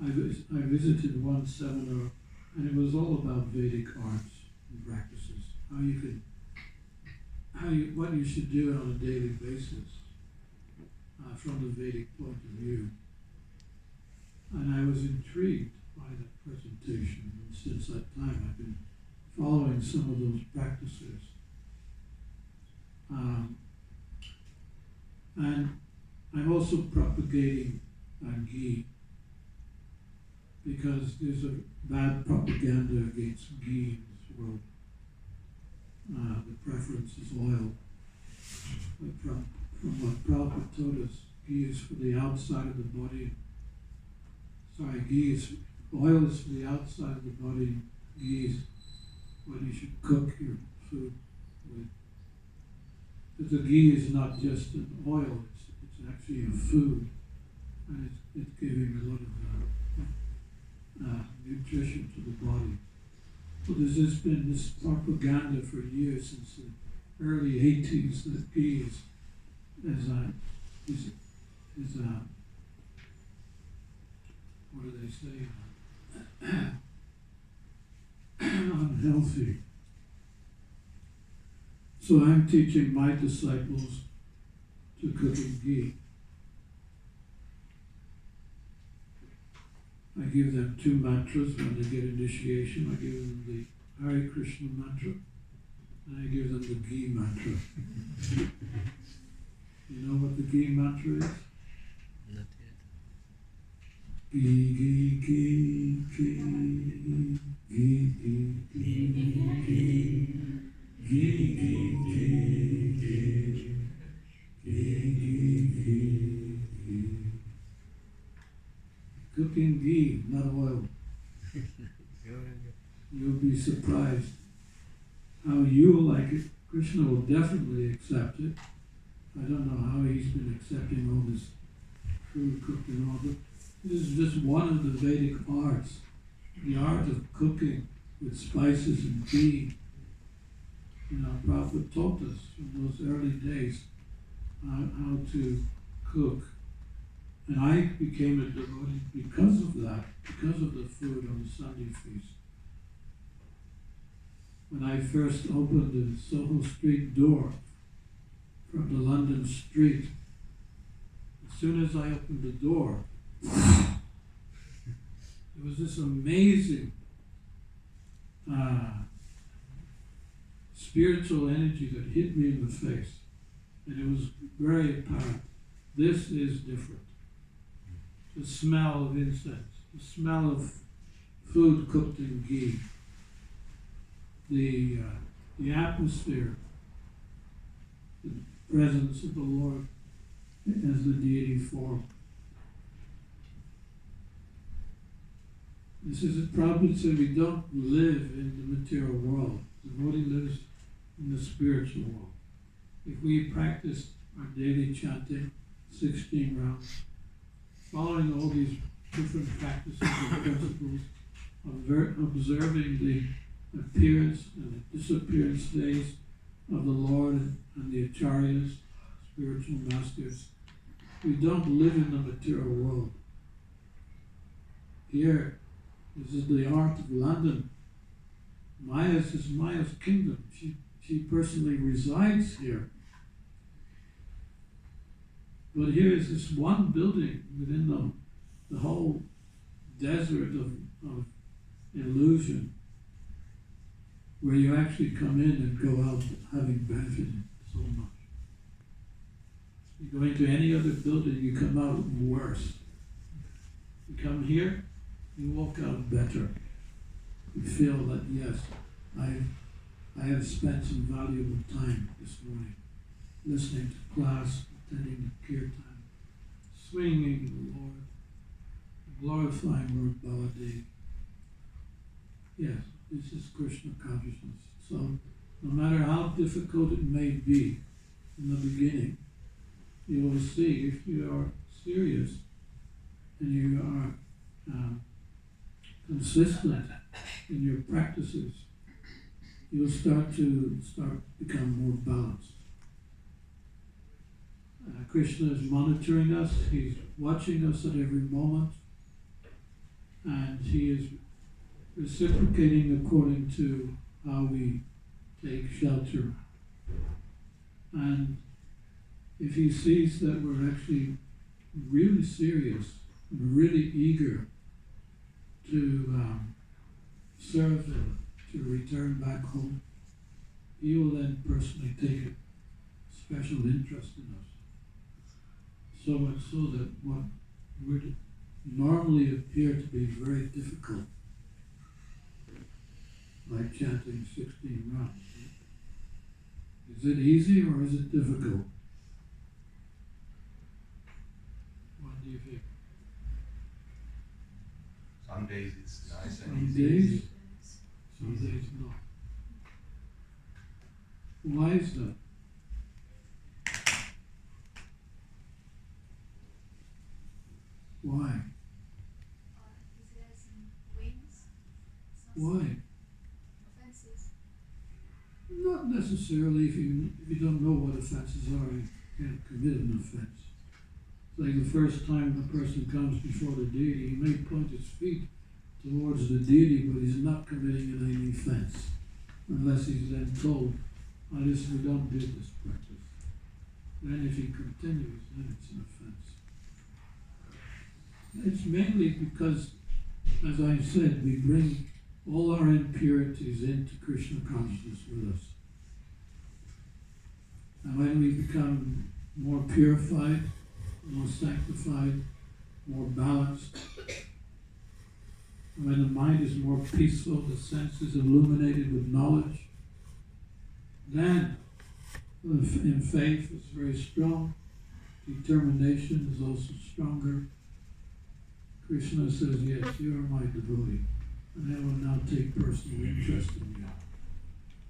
I visited one seminar, and it was all about Vedic arts and practices. What you should do on a daily basis from the Vedic point of view. And I was intrigued by that presentation, and since that time I've been following some of those practices. And I'm also propagating ghee, because there's a bad propaganda against ghee in this world. The preference is oil. But from what Prabhupada told us, ghee is for the outside of the body. Oil is for the outside of the body. Ghee is what you should cook your food with. But the ghee is not just an oil, it's actually a food. And it's giving a lot of nutrition to the body. So there's just been this propaganda for years, since the early 80s, that ghee is what do they say? Unhealthy. So I'm teaching my disciples to cook in ghee. I give them 2 mantras when they get initiation. I give them the Hare Krishna mantra, and I give them the ghee mantra. You know what the ghee mantra is? Not yet. Ghee, ghee, ghee, ghee, ghee, ghee, ghee, ghee, ghee, ghee, ghee, ghee, ghee, ghee, ghee. Cooking ghee, not oil. You'll be surprised how you'll like it. Krishna will definitely accept it. I don't know how he's been accepting all this food cooked in all, but this is just one of the Vedic arts. The art of cooking with spices and ghee. You know, Prabhupada taught us in those early days how to cook. And I became a devotee because of that, because of the food on the Sunday feast. When I first opened the Soho Street door from the London street, as soon as I opened the door, there was this amazing spiritual energy that hit me in the face. And it was very apparent. This is different. The smell of incense, the smell of food cooked in ghee, the atmosphere, the presence of the Lord as the deity form. This is a problem. So we don't live in the material world. The devotee lives in the spiritual world. If we practice our daily chanting, 16 rounds, following all these different practices and principles, observing the appearance and the disappearance days of the Lord and the acharyas, spiritual masters, we don't live in the material world. Here, this is the art of London. Maya's is Maya's kingdom. She personally resides here. But here is this one building within the whole desert of illusion, where you actually come in and go out having benefited so much. You go into any other building, you come out worse. You come here, you walk out better. You feel that, yes, I have spent some valuable time this morning listening to class, attending the kirtan, swinging the Lord, glorifying Lord Baladev. Yes, this is Krishna consciousness. So, no matter how difficult it may be in the beginning, you will see if you are serious and you are consistent in your practices, you'll become more balanced. Krishna is monitoring us, he's watching us at every moment, and he is reciprocating according to how we take shelter. And if he sees that we're actually really serious, really eager to serve him, to return back home, he will then personally take a special interest in us. So much so that what would normally appear to be very difficult, like chanting 16 rounds. Is it easy or is it difficult? What do you think? Some days it's nice and Some easy. days, some days not. Why is that? Why? Because it has some wings. Why? Offenses. Not necessarily. If you don't know what offenses are, you can't commit an offense. It's like the first time a person comes before the deity, he may point his feet towards the deity, but he's not committing any offense, unless he's then told, "Oh, listen, we don't do this practice." Then if he continues, then it's an offense. It's mainly because, as I said, we bring all our impurities into Krishna consciousness with us. And when we become more purified, more sanctified, more balanced, when the mind is more peaceful, the senses illuminated with knowledge, then in faith is very strong, determination is also stronger. Krishna says, "Yes, you are my devotee, and I will now take personal interest in you."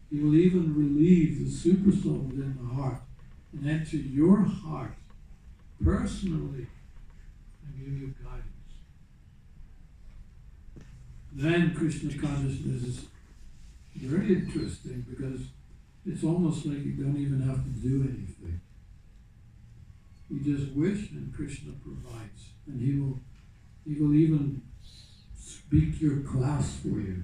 He will even relieve the supersoul within the heart and enter your heart personally and give you guidance. Then Krishna consciousness is very interesting because it's almost like you don't even have to do anything. You just wish and Krishna provides, and he will even speak your class for you.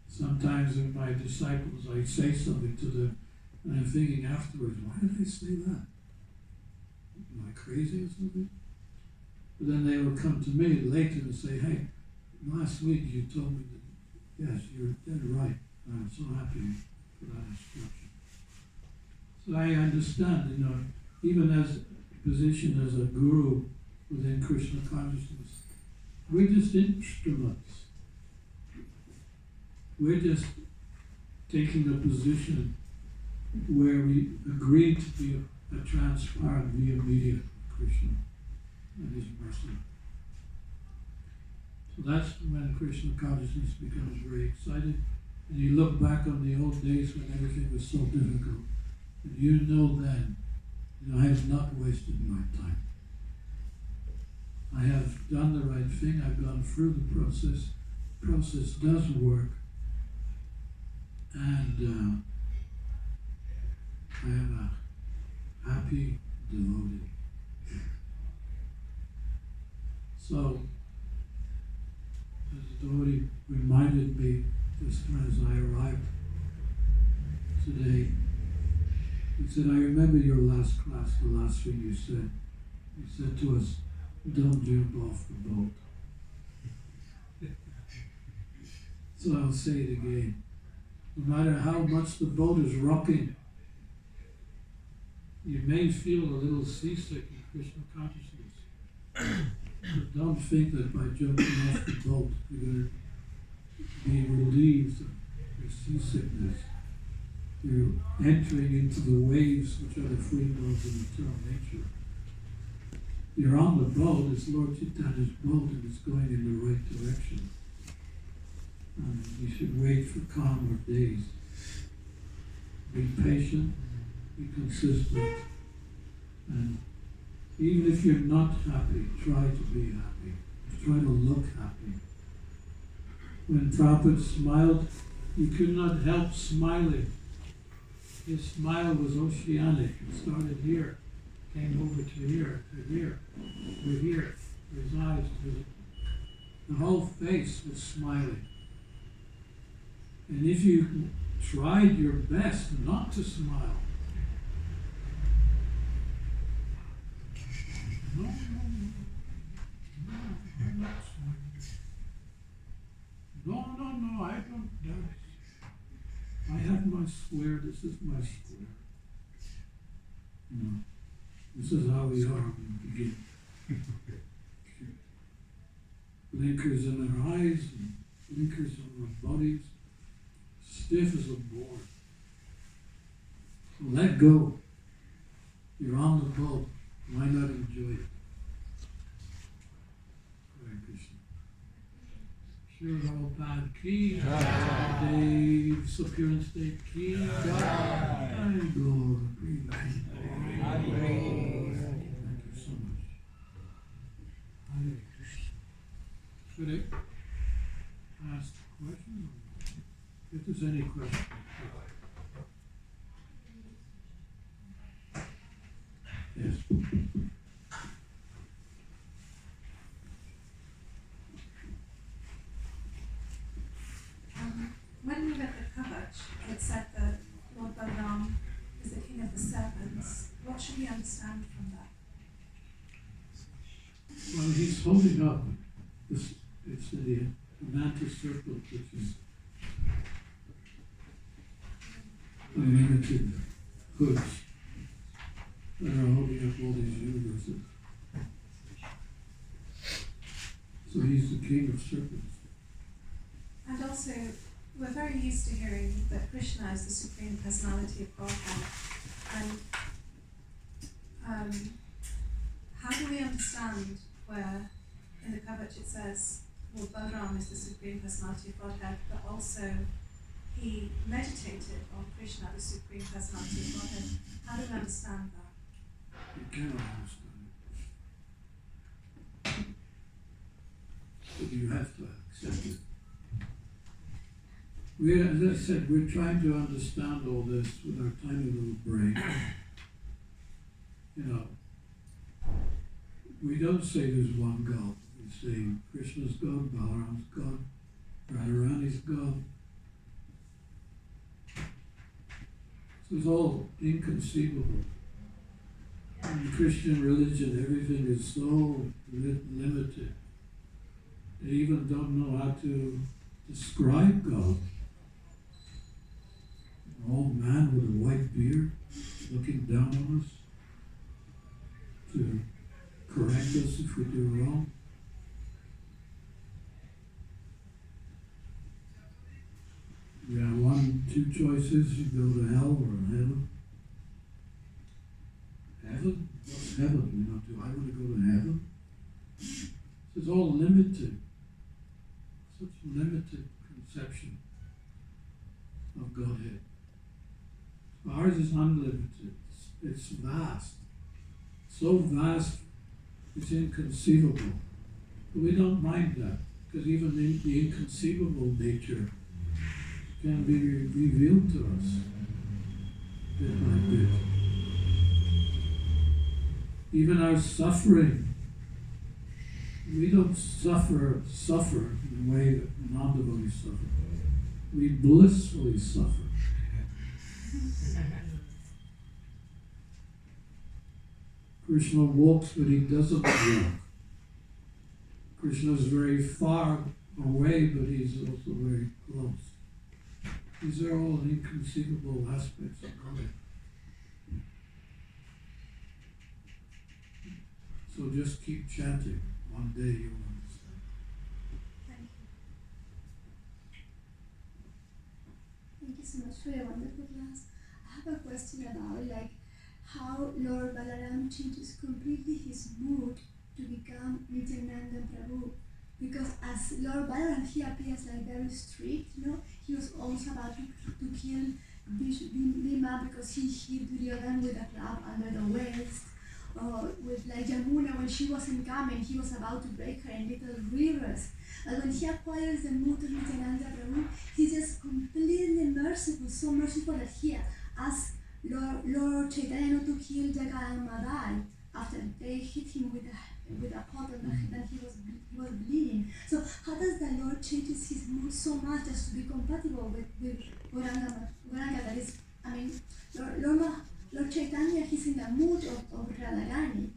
Sometimes with my disciples, I say something to them, and I'm thinking afterwards, why did I say that? Am I crazy or something? But then they will come to me later and say, "Hey, last week you told me that, yes, you're dead right. I'm so happy for that instruction." So I understand, even as a position as a guru within Krishna consciousness, we're just instruments. We're just taking a position where we agree to be a transparent via media of Krishna and his mercy. So that's when Krishna consciousness becomes very excited, and you look back on the old days when everything was so difficult, and you know then, I have not wasted my time. I have done the right thing. I've gone through the process. The process does work. And I am a happy devotee. So, as the devotee reminded me just as I arrived today, he said, "I remember your last class, the last thing you said. You said to us, don't jump off the boat." So I'll say it again. No matter how much the boat is rocking, you may feel a little seasick in Krishna consciousness. But don't think that by jumping off the boat, you're going to be relieved of your seasickness. You're entering into the waves, which are the free modes of eternal nature. You're on the boat, it's Lord Chaitanya's boat, and it's going in the right direction. And you should wait for calmer days. Be patient, be consistent, and even if you're not happy, try to be happy. Try to look happy. When Prabhupada smiled, he could not help smiling. His smile was oceanic. It started here, came over to here, to here, to here, to his eyes, the whole face was smiling. And if you tried your best not to smile, no, I'm not smiling. No, I don't doubt it. I have my square, this is my square. This is how we are when we begin. Blinkers in our eyes, and blinkers on our bodies, stiff as a board. So let go. You're on the boat. Why not enjoy it? Hare Krishna. Sri Prabhupada ki jai. Dave's appearance date ki jai. Hare Lord. Thank you so much. Hare Krishna. Should I ask a question? If there's any question. Yes. When we read the Kavach, it said that Lord Balaram is the king of the serpents. What should we understand from that? Well, he's holding up this, it's the mantis serpent, which is unlimited hoods that are holding up all these universes. So he's the king of serpents. And also, we're very used to hearing that Krishna is the Supreme Personality of Godhead. And how do we understand where in the Kavach it says, well, Balaram is the Supreme Personality of Godhead, but also he meditated on Krishna, the Supreme Personality of Godhead. How do we understand that? You cannot understand it. But you have to accept it. As I said, we're trying to understand all this with our tiny little brain. You know, we don't say there's one God. We say Krishna's God, Balaram's God, Radharani's God. So it's all inconceivable. In Christian religion, everything is so limited. They even don't know how to describe God. An old man with a white beard looking down on us to correct us if we do wrong. You have two choices, you go to hell or heaven. Heaven? What's heaven? You know, do I want to go to heaven? It's all limited. Such limited conception of Godhead. Ours is unlimited. It's vast. So vast, it's inconceivable. But we don't mind that, because even the inconceivable nature can be revealed to us bit by bit. Even our suffering, we don't suffer in the way that non-devotees suffer. We blissfully suffer. Krishna walks, but he doesn't walk. Krishna is very far away, but he's also very close. These are all inconceivable aspects of God. So just keep chanting. One day you'll understand. Thank you. Thank you so much for your wonderful class. I have a question about how Lord Balaram changes completely his mood to become Nityananda Prabhu. Because as Lord Balaram, he appears very strict, He was also about to kill Bhima because he hit Duryodhana with a club under the waist. With Yamuna, when she wasn't coming, he was about to break her in little rivers. But when he acquires the mood of Nityananda Prabhu, he's just completely merciful, so merciful that he asks Lord Chaitanya not to kill Jagamadai after they hit him with a pot and then he was bleeding. So how does the Lord changes his mood so much as to be compatible with Gauranga? That is, I mean, Lord Chaitanya, he's in the mood of Radharani,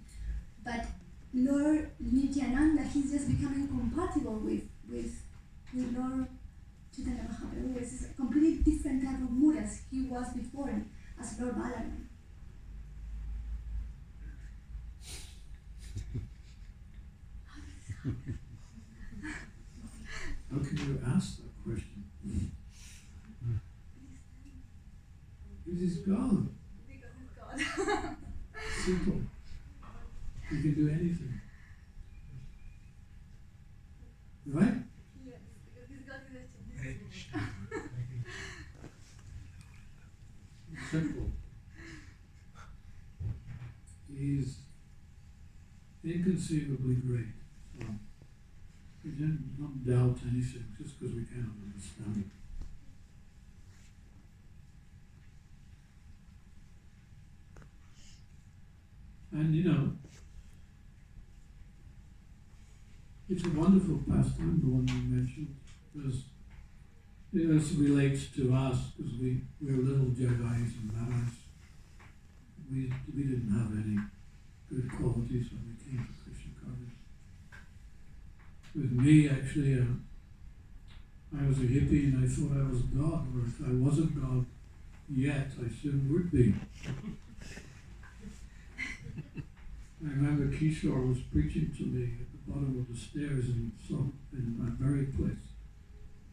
but Lord Nityananda, he's just becoming compatible with Lord Chaitanya Mahaprabhu. It's a completely different type of mood as he was before as Lord Balaram. How can you ask that question? Because he's God. Because it's God. Simple. He can do anything. Right? Yes, because he's God is It's simple. He's inconceivably great. So we don't doubt anything just because we cannot understand it. And it's a wonderful pastime, the one you mentioned, because this relates to us, because we're little Jagais and Madais. We didn't have any good qualities when we came to Krishna Consciousness. With me, actually, I was a hippie and I thought I was God, or if I wasn't God yet, I soon would be. I remember Kishore was preaching to me at the bottom of the stairs in my very place.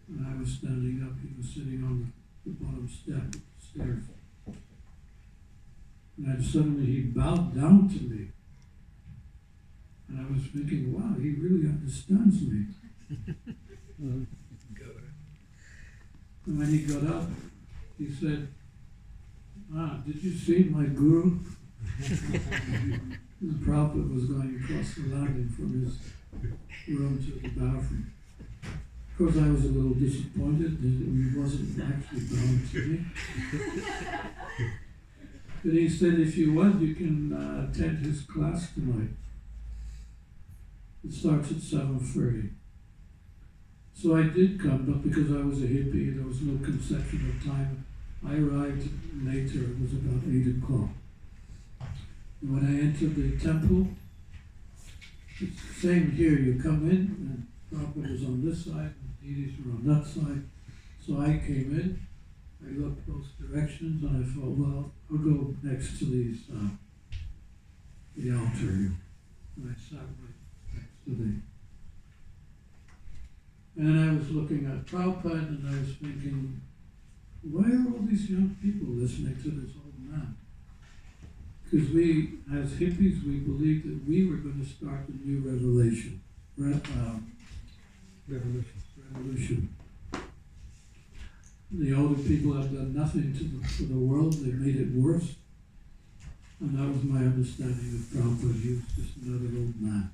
And I was standing up, he was sitting on the bottom step of the stairs. And then suddenly he bowed down to me. And I was thinking, wow, he really understands me. And when he got up, he said, did you see my guru? The Prabhupada was going across the landing from his room to the bathroom. Of course, I was a little disappointed that he wasn't actually bowing to me. But he said, if you want, you can attend his class tonight. It starts at 7:30. So I did come, but because I was a hippie, there was no conception of time. I arrived later, it was about 8 o'clock. And when I entered the temple, it's the same here, you come in, and Prabhupada was on this side, and deities were on that side. So I came in, I looked both directions, and I thought, well, I'll go next to the altar here. And I sat right next to and then I was looking at Prabhupada, and I was thinking, why are all these young people listening to this old man? Because we, as hippies, we believed that we were going to start a new revolution. Revolution. The older people have done nothing to the world, they made it worse. And that was my understanding of Prabhupada. He was just another old man.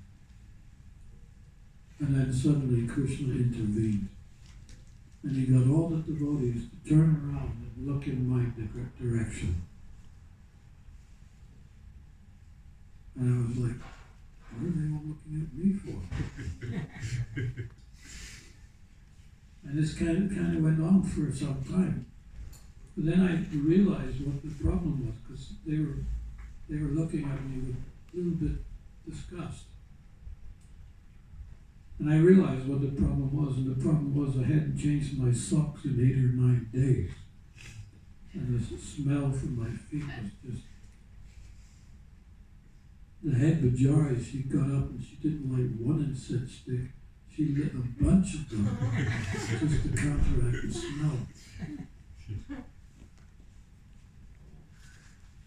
And then suddenly Krishna intervened. And he got all the devotees to turn around and look in my direction. And I was like, what are they all looking at me for? And this kind of went on for some time. But then I realized what the problem was, because they were looking at me with a little bit disgust. And I realized what the problem was, and the problem was I hadn't changed my socks in 8 or 9 days. And the smell from my feet was just... The head Bajari, she got up and she didn't light one incense stick. She lit a bunch of them just to counteract the smell.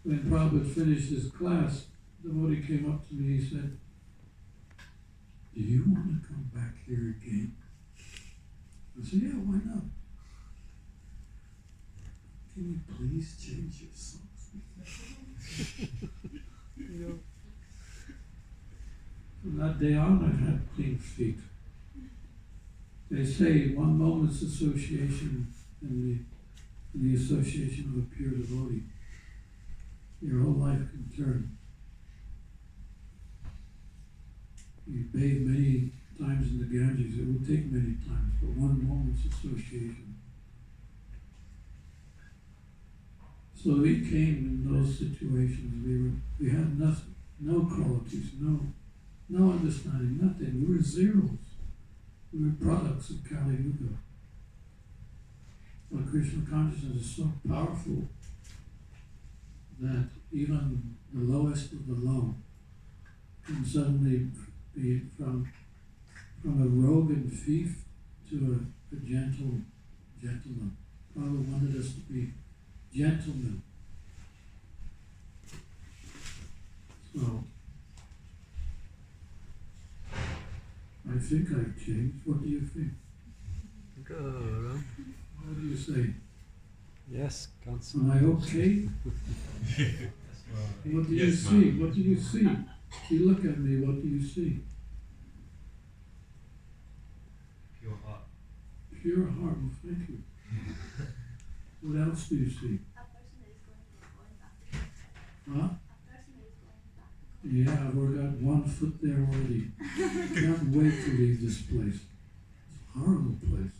When Prabhupada finished his class, the devotee came up to me and he said, do you want to come back here again? I said, yeah, why not? Can you please change your socks? From that day on, I've had clean feet. They say one moment's association in the association of a pure devotee your whole life can turn. You bathe many times in the Ganges, it will take many times, but one moment's association. So we came in those situations, we had nothing, no qualities, no understanding, nothing. We were zeros. We were products of Kali Yuga. But Krishna consciousness is so powerful that even the lowest of the low can suddenly be from a rogue and thief to a gentleman. Prabhupada wanted us to be gentlemen. So, I think I've changed. What do you think? Good. What do you say? Yes, can't Am I okay? What do you see? What do you see? You look at me, what do you see? Pure heart. Pure heart, well, thank you. What else do you see? A person that is going back to God. Huh? A person that is going back to God. Yeah, we've got 1 foot there already. Can't wait to leave this place. It's a horrible place.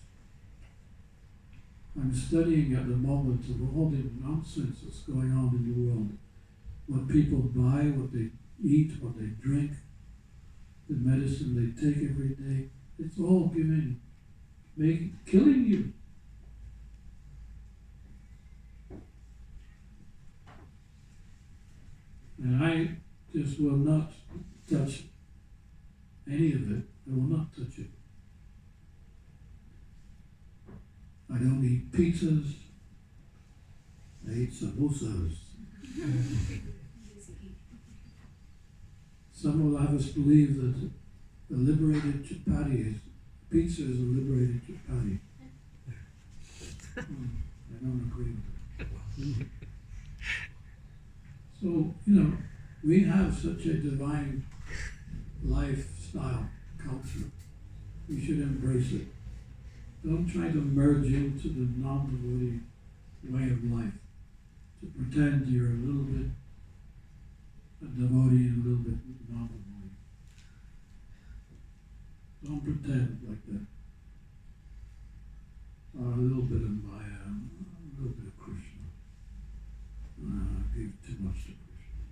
I'm studying at the moment of all the nonsense that's going on in the world. What people buy, what they eat, what they drink, the medicine they take every day. It's all killing you. And I just will not touch any of it. I will not touch it. I don't eat pizzas. I eat samosas. Some will have us believe that the liberated chapati pizza is a liberated chapati. I don't agree with it. So, we have such a divine lifestyle, culture. We should embrace it. Don't try to merge into the non-devotee way of life, to pretend you're a little bit a devotee and a little bit non-devotee. Don't pretend like that. A little bit of Maya, a little bit of Krishna. Give too much to Krishna.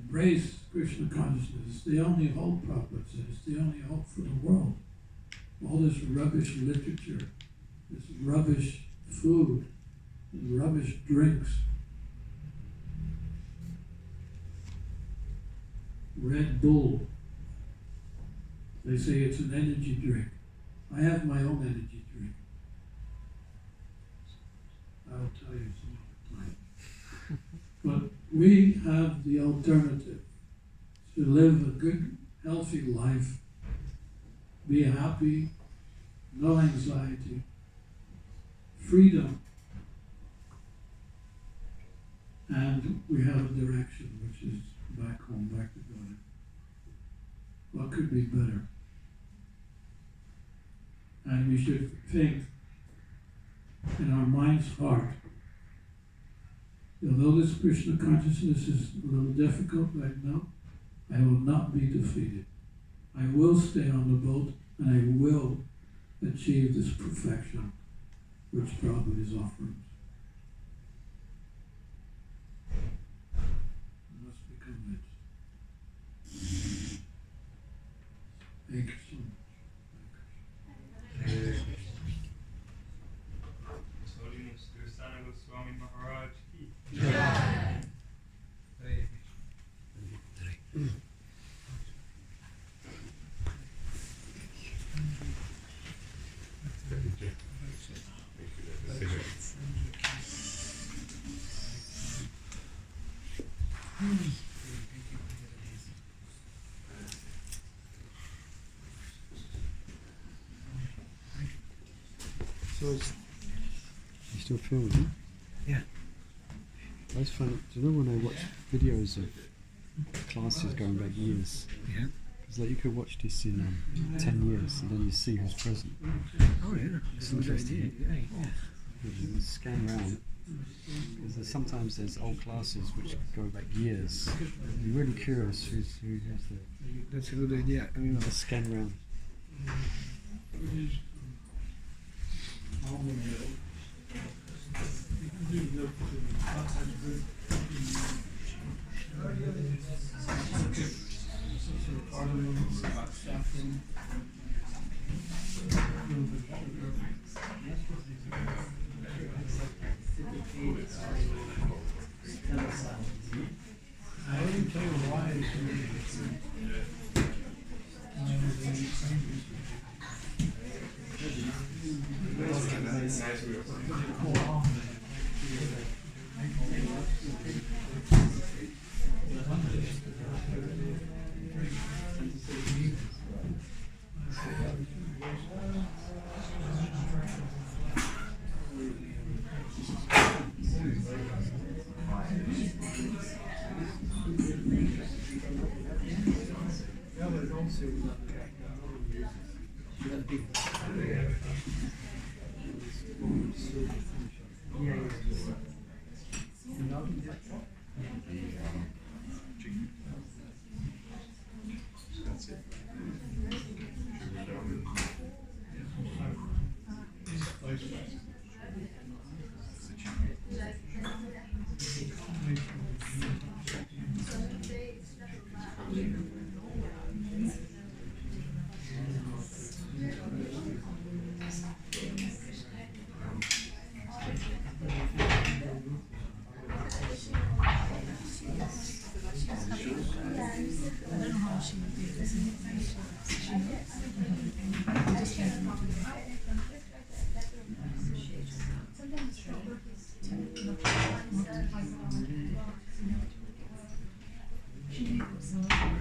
Embrace Krishna consciousness. It's the only hope, Prabhupada says. It's the only hope for the world. All this rubbish literature, this rubbish food, and rubbish drinks, Red Bull. They say it's an energy drink. I have my own energy drink. I'll tell you some other time. But we have the alternative to live a good, healthy life, be happy, no anxiety, freedom, and we have a direction which is back home, back to God. What could be better? And we should think in our mind's heart, although this Krishna consciousness is a little difficult right now, I will not be defeated. I will stay on the boat and I will achieve this perfection which Prabhupada is offering. I must be convinced. Thank you so much. His Holiness Dhirasanta Goswami Maharaj ki. So you still filming? Yeah. I always find, do you know when I watch videos of classes going back years? Yeah. It's like you could watch this in 10 years and then you see who's present. Oh yeah. It's interesting. Yeah. You scan around because sometimes there's old classes which go back years. You're really curious who's the. That's a good idea. I mean, Just scan around. I didn't tell you why it's I don't know how she would do this. She just